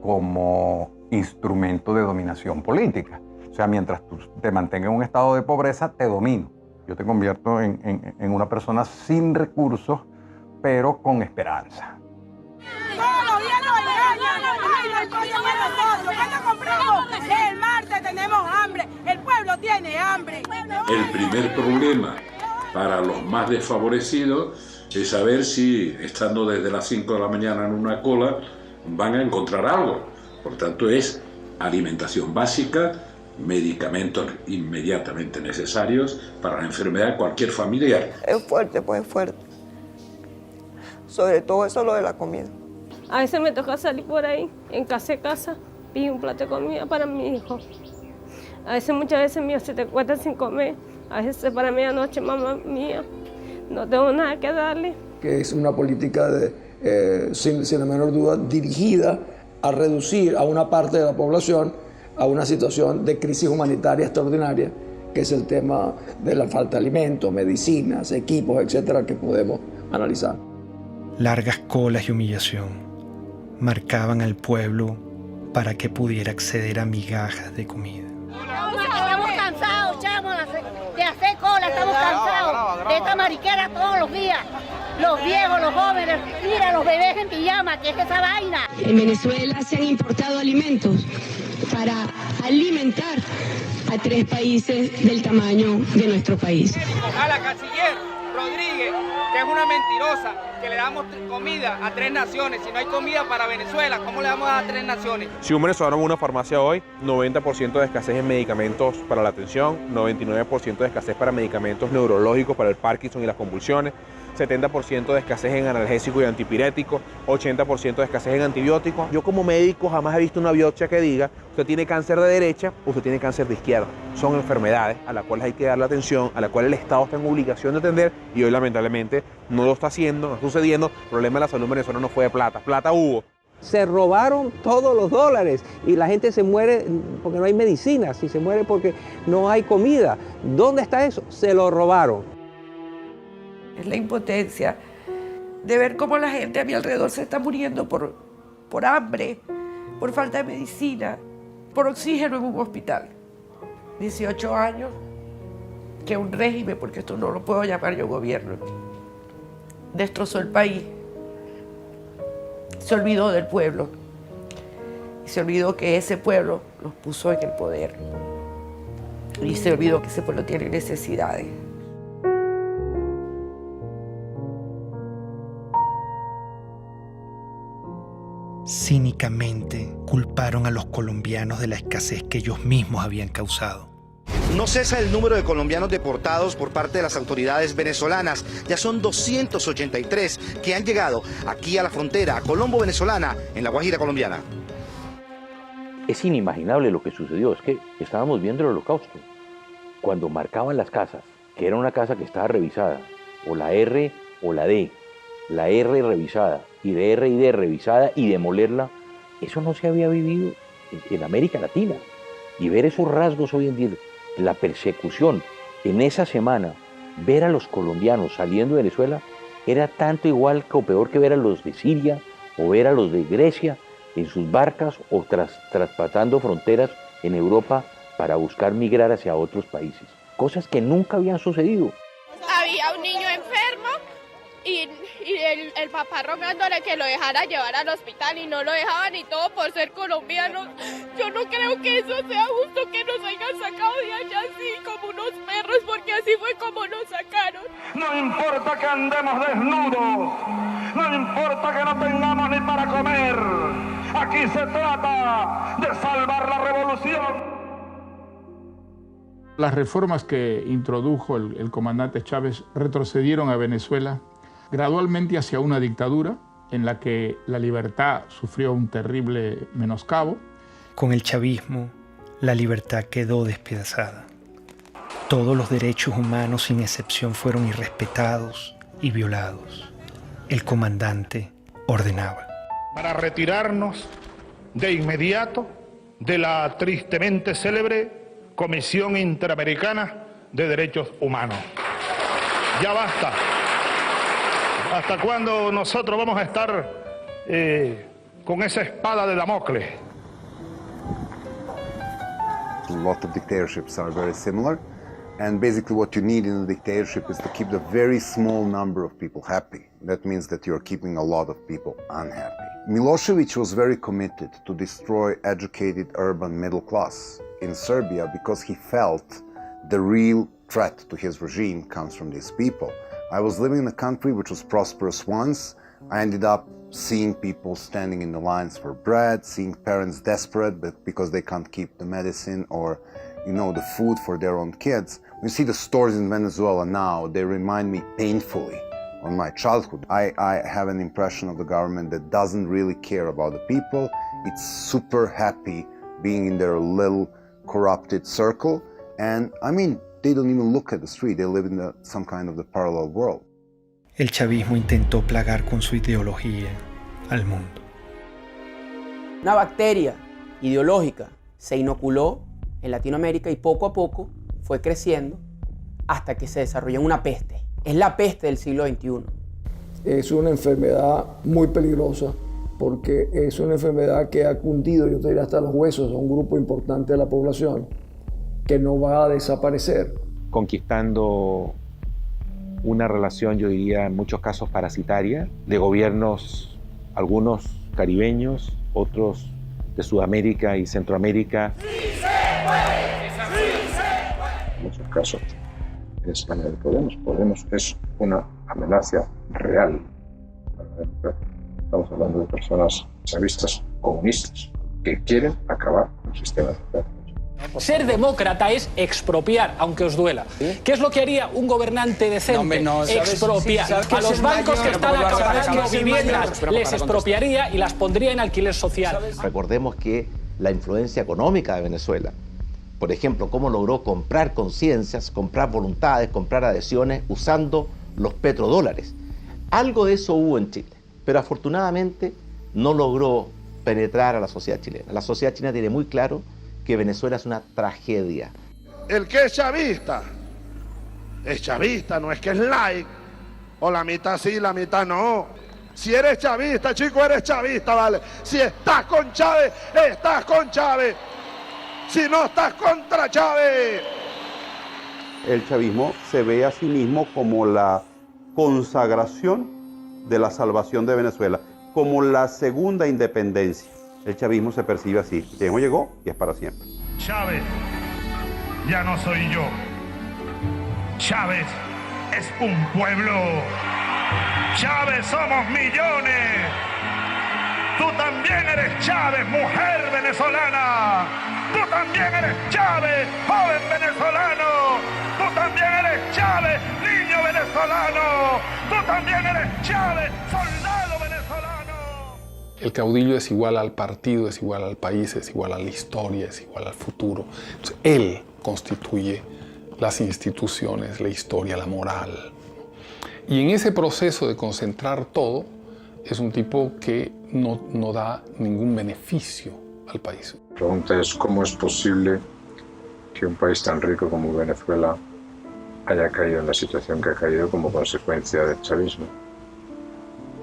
como instrumento de dominación política. O sea, mientras tú te mantengas en un estado de pobreza, te domino. Yo te convierto en una persona sin recursos, pero con esperanza. Todos los días nos engañan. Ay, no hay pollo para nosotros. ¿Cuándo compramos? El martes tenemos hambre. El pueblo tiene hambre. El primer problema para los más desfavorecidos es saber si, estando desde las 5 de la mañana en una cola, van a encontrar algo. Por tanto, es alimentación básica, medicamentos inmediatamente necesarios para la enfermedad de cualquier familiar. Es fuerte, pues es fuerte. Sobre todo eso lo de la comida. A veces me toca salir por ahí, en casa, y un plato de comida para mi hijo. A veces, muchas veces, mío, se te cuesta sin comer. A veces para medianoche, mamá mía, no tengo nada que darle. Que es una política, sin la menor duda, dirigida a reducir a una parte de la población a una situación de crisis humanitaria extraordinaria, que es el tema de la falta de alimentos, medicinas, equipos, etcétera, que podemos analizar. Largas colas y humillación marcaban al pueblo para que pudiera acceder a migajas de comida. Estamos cansados, chamo, de hacer cola, estamos cansados de esta mariquera todos los días. los viejos, los jóvenes, mira los bebés en pijama, ¿qué es esa vaina? En Venezuela se han importado alimentos para alimentar a 3 países del tamaño de nuestro país. A la canciller Rodríguez, que es una mentirosa, que le damos comida a 3 naciones. Si no hay comida para Venezuela, ¿cómo le vamos a dar a 3 naciones? Si un venezolano va a una farmacia hoy, 90% de escasez en medicamentos para la atención, 99% de escasez para medicamentos neurológicos para el Parkinson y las convulsiones, 70% de escasez en analgésicos y antipiréticos, 80% de escasez en antibióticos. Yo como médico jamás he visto una biopsia que diga usted tiene cáncer de derecha, usted tiene cáncer de izquierda. Son enfermedades a las cuales hay que darle atención, a las cuales el Estado está en obligación de atender y hoy lamentablemente no lo está haciendo, no está sucediendo. El problema de la salud venezolana no fue de plata, plata hubo. Se robaron todos los dólares y la gente se muere porque no hay medicinas y se muere porque no hay comida. ¿Dónde está eso? Se lo robaron. Es la impotencia de ver cómo la gente a mi alrededor se está muriendo por hambre, por falta de medicina, por oxígeno en un hospital. 18 años que un régimen, porque esto no lo puedo llamar yo gobierno, destrozó el país. Se olvidó del pueblo y se olvidó que ese pueblo los puso en el poder y se olvidó que ese pueblo tiene necesidades. Cínicamente culparon a los colombianos de la escasez que ellos mismos habían causado. No cesa el número de colombianos deportados por parte de las autoridades venezolanas. Ya son 283 que han llegado aquí a la frontera colombo-venezolana en la Guajira colombiana. Es inimaginable lo que sucedió, es que estábamos viendo el Holocausto. Cuando marcaban las casas, que era una casa que estaba revisada, o la R o la D, la R revisada, y de R y D revisada y demolerla, eso no se había vivido en América Latina. Y ver esos rasgos hoy en día, la persecución en esa semana, ver a los colombianos saliendo de Venezuela, era tanto igual o peor que ver a los de Siria o ver a los de Grecia en sus barcas o traspasando fronteras en Europa para buscar migrar hacia otros países. Cosas que nunca habían sucedido. Había un niño enfermo y el papá rogándole que lo dejara llevar al hospital y no lo dejaban y todo por ser colombianos. Yo no creo que eso sea justo, que nos hayan sacado de allá así como unos perros, porque así fue como nos sacaron. No importa que andemos desnudos, no importa que no tengamos ni para comer. Aquí se trata de salvar la revolución. Las reformas que introdujo el comandante Chávez retrocedieron a Venezuela gradualmente hacia una dictadura en la que la libertad sufrió un terrible menoscabo. Con el chavismo, la libertad quedó despedazada. Todos los derechos humanos sin excepción fueron irrespetados y violados. El comandante ordenaba: para retirarnos de inmediato de la tristemente célebre Comisión Interamericana de Derechos Humanos. Ya basta. ¿Hasta cuándo nosotros vamos a estar con esa espada de Damocles? A lot of dictatorships are very similar, and basically what you need in a dictatorship is to keep the very small number of people happy. That means that you're keeping a lot of people unhappy. Milosevic was very committed to destroy educated urban middle class in Serbia because he felt the real threat to his regime comes from these people. I was living in a country which was prosperous once. I ended up seeing people standing in the lines for bread, seeing parents desperate because they can't keep the medicine or, the food for their own kids. You see the stores in Venezuela now, they remind me painfully of my childhood. I have an impression of the government that doesn't really care about the people. It's super happy being in their little corrupted circle. And they don't even look at the street. They live in some kind of the parallel world. El chavismo intentó plagar con su ideología al mundo. Una bacteria ideológica se inoculó en Latinoamérica y poco a poco fue creciendo hasta que se desarrolló en una peste. Es la peste del siglo XXI. Es una enfermedad muy peligrosa porque es una enfermedad que ha cundido, yo te diría, hasta los huesos a un grupo importante de la población que no va a desaparecer. Conquistando una relación, yo diría, en muchos casos parasitaria, de gobiernos, algunos caribeños, otros de Sudamérica y Centroamérica. En muchos casos en España de Podemos. Podemos es una amenaza real para la democracia. Estamos hablando de personas chavistas comunistas que quieren acabar con el sistema democrático. Ser demócrata es expropiar, aunque os duela. ¿Qué es lo que haría un gobernante decente? Expropiar. A los bancos que están acabando viviendas les expropiaría y las pondría en alquiler social. Recordemos que la influencia económica de Venezuela, por ejemplo, cómo logró comprar conciencias, comprar voluntades, comprar adhesiones usando los petrodólares. Algo de eso hubo en Chile, pero afortunadamente no logró penetrar a la sociedad chilena. La sociedad chilena tiene muy claro que Venezuela es una tragedia. El que es chavista, no es que es like, o la mitad sí, la mitad no. Si eres chavista, chico, eres chavista, ¿vale? Si estás con Chávez, estás con Chávez. Si no estás contra Chávez. El chavismo se ve a sí mismo como la consagración de la salvación de Venezuela, como la segunda independencia. El chavismo se percibe así. Llegó y es para siempre. Chávez ya no soy yo. Chávez es un pueblo. Chávez somos millones. Tú también eres Chávez, mujer venezolana. Tú también eres Chávez, joven venezolano. Tú también eres Chávez, niño venezolano. Tú también eres Chávez, soldado venezolano. El caudillo es igual al partido, es igual al país, es igual a la historia, es igual al futuro. Entonces, él constituye las instituciones, la historia, la moral. Y en ese proceso de concentrar todo, es un tipo que no da ningún beneficio al país. La pregunta es cómo es posible que un país tan rico como Venezuela haya caído en la situación que ha caído como consecuencia del chavismo.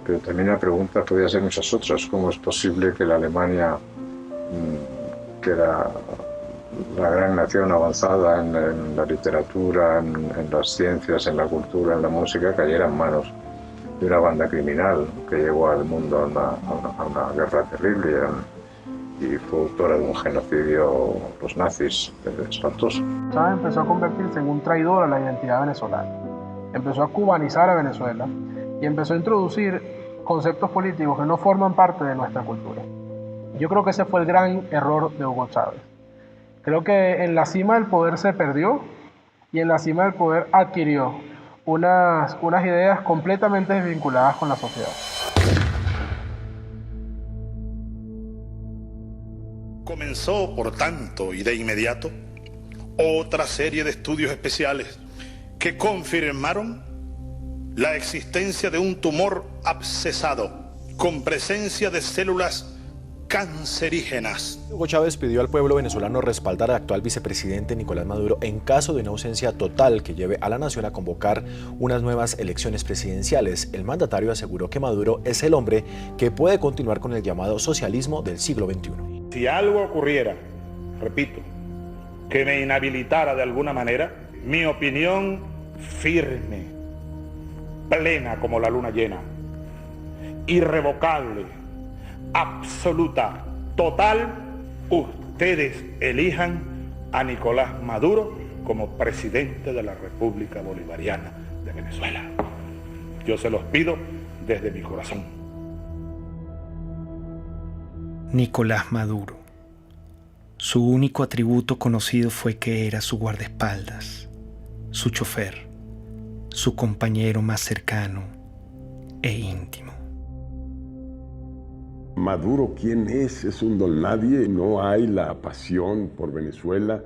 Pero también la pregunta podría ser muchas otras. ¿Cómo es posible que la Alemania, que era la gran nación avanzada en la literatura, en las ciencias, en la cultura, en la música, cayera en manos de una banda criminal que llevó al mundo a una guerra terrible y fue autora de un genocidio, los nazis, espantoso? Chávez empezó a convertirse en un traidor a la identidad venezolana. Empezó a cubanizar a Venezuela y empezó a introducir conceptos políticos que no forman parte de nuestra cultura. Yo creo que ese fue el gran error de Hugo Chávez. Creo que en la cima del poder se perdió y en la cima del poder adquirió unas ideas completamente desvinculadas con la sociedad. Comenzó, por tanto, y de inmediato, otra serie de estudios especiales que confirmaron la existencia de un tumor abscesado con presencia de células cancerígenas. Hugo Chávez pidió al pueblo venezolano respaldar al actual vicepresidente Nicolás Maduro en caso de una ausencia total que lleve a la nación a convocar unas nuevas elecciones presidenciales. El mandatario aseguró que Maduro es el hombre que puede continuar con el llamado socialismo del siglo XXI. Si algo ocurriera, repito, que me inhabilitara de alguna manera, mi opinión firme, plena como la luna llena, irrevocable, absoluta, total, ustedes elijan a Nicolás Maduro como presidente de la República Bolivariana de Venezuela. Yo se los pido desde mi corazón. Nicolás Maduro. Su único atributo conocido fue que era su guardaespaldas, su chofer, su compañero más cercano e íntimo. Maduro, ¿quién es? Es un don nadie, no hay la pasión por Venezuela,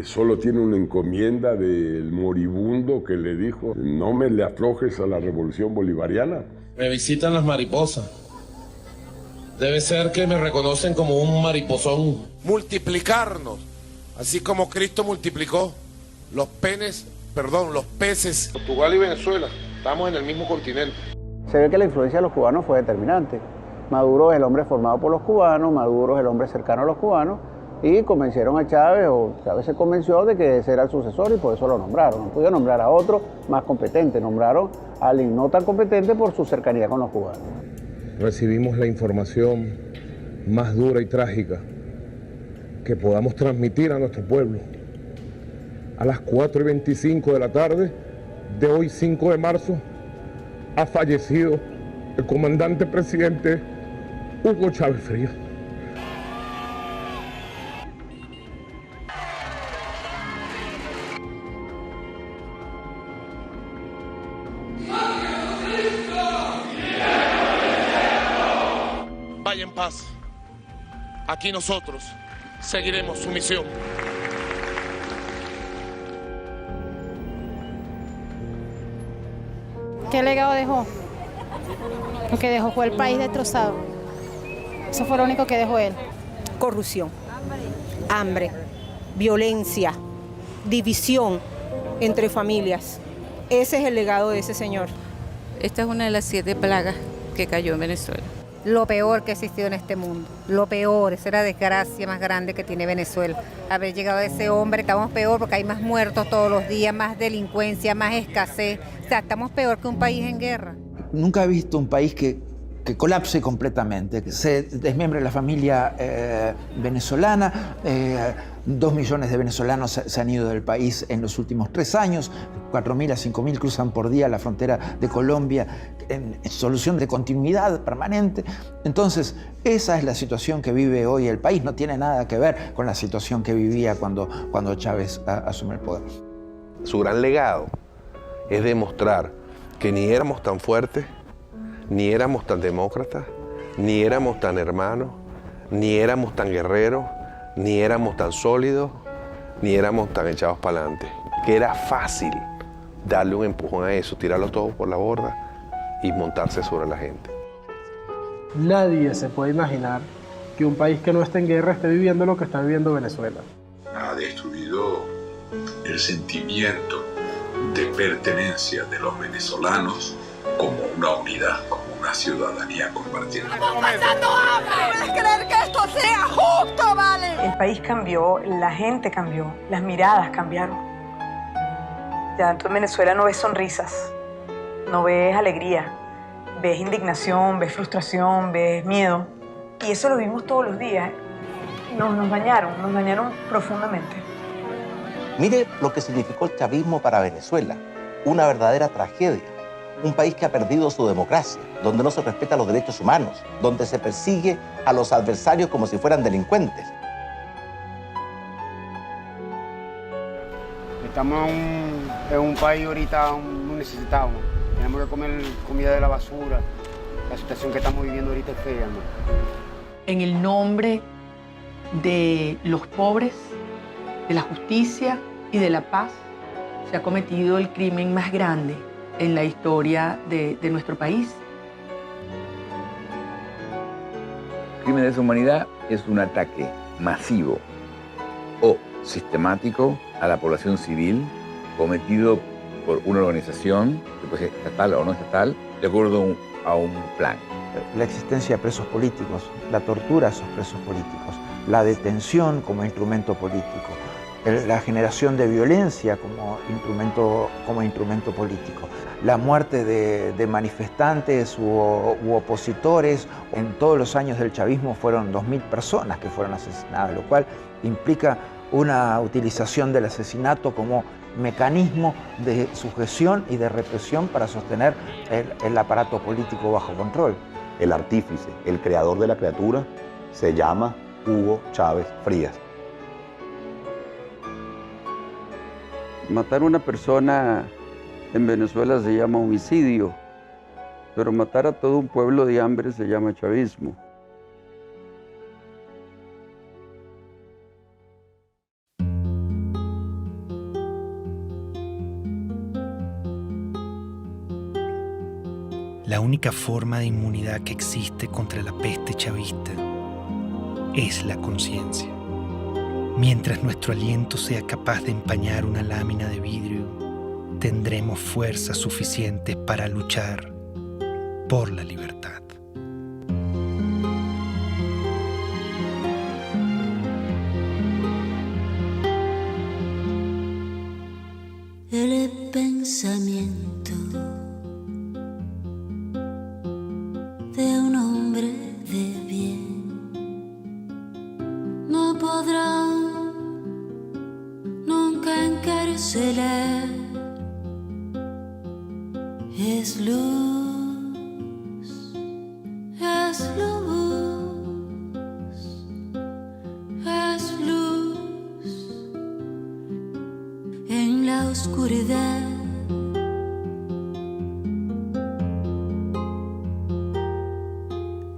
solo tiene una encomienda del moribundo que le dijo: no me le aflojes a la revolución bolivariana. Me visitan las mariposas. Debe ser que me reconocen como un mariposón. Multiplicarnos, así como Cristo multiplicó los peces. Portugal y Venezuela, estamos en el mismo continente. Se ve que la influencia de los cubanos fue determinante. Maduro es el hombre formado por los cubanos, Maduro es el hombre cercano a los cubanos, y convencieron a Chávez, o Chávez se convenció de que ese era el sucesor y por eso lo nombraron. No pudieron nombrar a otro más competente, nombraron a alguien no tan competente por su cercanía con los cubanos. Recibimos la información más dura y trágica que podamos transmitir a nuestro pueblo. A las 4:25 de la tarde de hoy, 5 de marzo, ha fallecido el comandante presidente Hugo Chávez Frías. Vaya en paz. Aquí nosotros seguiremos su misión. ¿Qué legado dejó? Lo que dejó fue el país destrozado. Eso fue lo único que dejó él. Corrupción, hambre, violencia, división entre familias. Ese es el legado de ese señor. Esta es una de las 7 plagas que cayó en Venezuela. Lo peor que ha existido en este mundo. Lo peor, esa es la desgracia más grande que tiene Venezuela. Haber llegado a ese hombre, estamos peor porque hay más muertos todos los días, más delincuencia, más escasez. O sea, estamos peor que un país en guerra. Nunca he visto un país que colapse completamente, que se desmembre la familia venezolana. 2 millones de venezolanos se han ido del país en los últimos 3 años, 4.000 a 5.000 cruzan por día la frontera de Colombia en solución de continuidad permanente. Entonces, esa es la situación que vive hoy el país, no tiene nada que ver con la situación que vivía cuando Chávez asume el poder. Su gran legado es demostrar que ni éramos tan fuertes, ni éramos tan demócratas, ni éramos tan hermanos, ni éramos tan guerreros, ni éramos tan sólidos, ni éramos tan echados para adelante. Que era fácil darle un empujón a eso, tirarlo todo por la borda y montarse sobre la gente. Nadie se puede imaginar que un país que no esté en guerra esté viviendo lo que está viviendo Venezuela. Ha destruido el sentimiento de pertenencia de los venezolanos como una unidad, como una ciudadanía compartida. ¡Estamos pasando hambre! ¿Puedes creer que esto sea justo, vale? El país cambió, la gente cambió, las miradas cambiaron. Ya tú en Venezuela no ves sonrisas, no ves alegría, ves indignación, ves frustración, ves miedo. Y eso lo vimos todos los días. Nos dañaron profundamente. Mire lo que significó el chavismo para Venezuela, una verdadera tragedia. Un país que ha perdido su democracia, donde no se respetan los derechos humanos, donde se persigue a los adversarios como si fueran delincuentes. Estamos en un país ahorita muy necesitado. Tenemos que comer comida de la basura. La situación que estamos viviendo ahorita es fea, ¿no? En el nombre de los pobres, de la justicia y de la paz, se ha cometido el crimen más grande en la historia de nuestro país. El crimen de lesa humanidad es un ataque masivo o sistemático a la población civil cometido por una organización, que puede ser estatal o no estatal, de acuerdo a un plan. La existencia de presos políticos, la tortura a esos presos políticos, la detención como instrumento político, la generación de violencia como instrumento político, la muerte de manifestantes u opositores. En todos los años del chavismo fueron 2.000 personas que fueron asesinadas, lo cual implica una utilización del asesinato como mecanismo de sujeción y de represión para sostener el aparato político bajo control. El artífice, el creador de la criatura, se llama Hugo Chávez Frías. Matar a una persona en Venezuela se llama homicidio, pero matar a todo un pueblo de hambre se llama chavismo. La única forma de inmunidad que existe contra la peste chavista es la conciencia. Mientras nuestro aliento sea capaz de empañar una lámina de vidrio, tendremos fuerzas suficientes para luchar por la libertad. pensamiento de un hombre de bien. No podrán nunca encarcelar. Es luz, es luz, es luz en la oscuridad.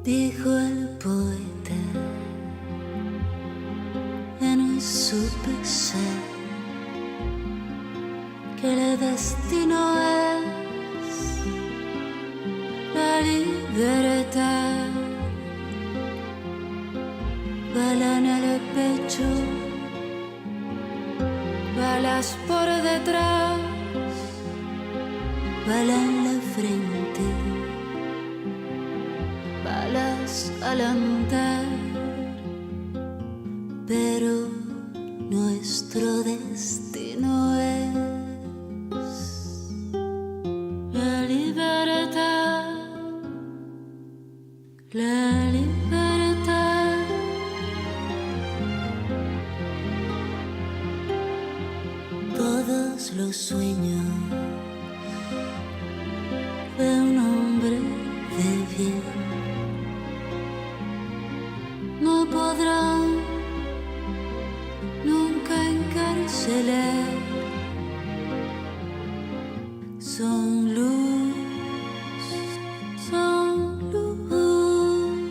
Dijo el poeta en su pesar que el destino es la libertad. Bala en el pecho, balas por detrás, bala en la frente, balas al andar, pero nuestro destino es la libertad, la libertad. Todos los sueños de un hombre de bien no podrán nunca encarcelar. Son luz, son luz,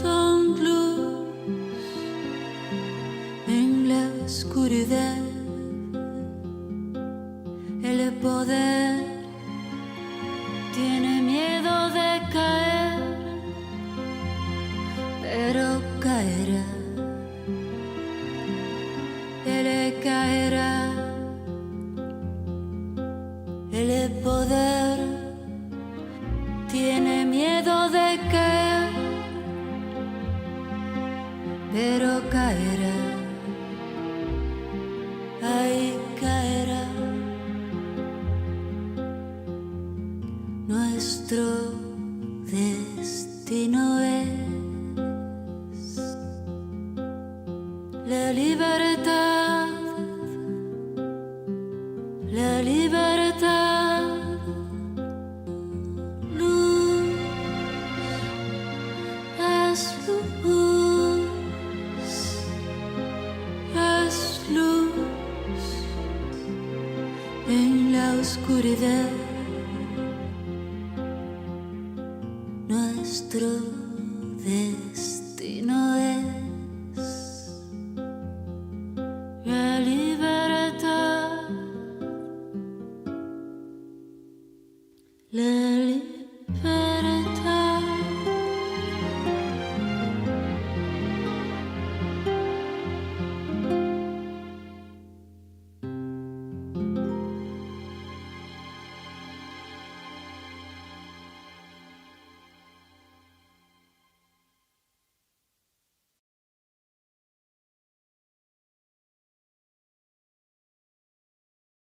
son luz en la oscuridad. El poder tiene miedo de caer, pero caerá. Él caerá. El poder tiene miedo de caer, pero caerá. Ahí caerá. Nuestro destino es la libertad, la libertad. Luz, es luz, es luz en la oscuridad. Nuestro destino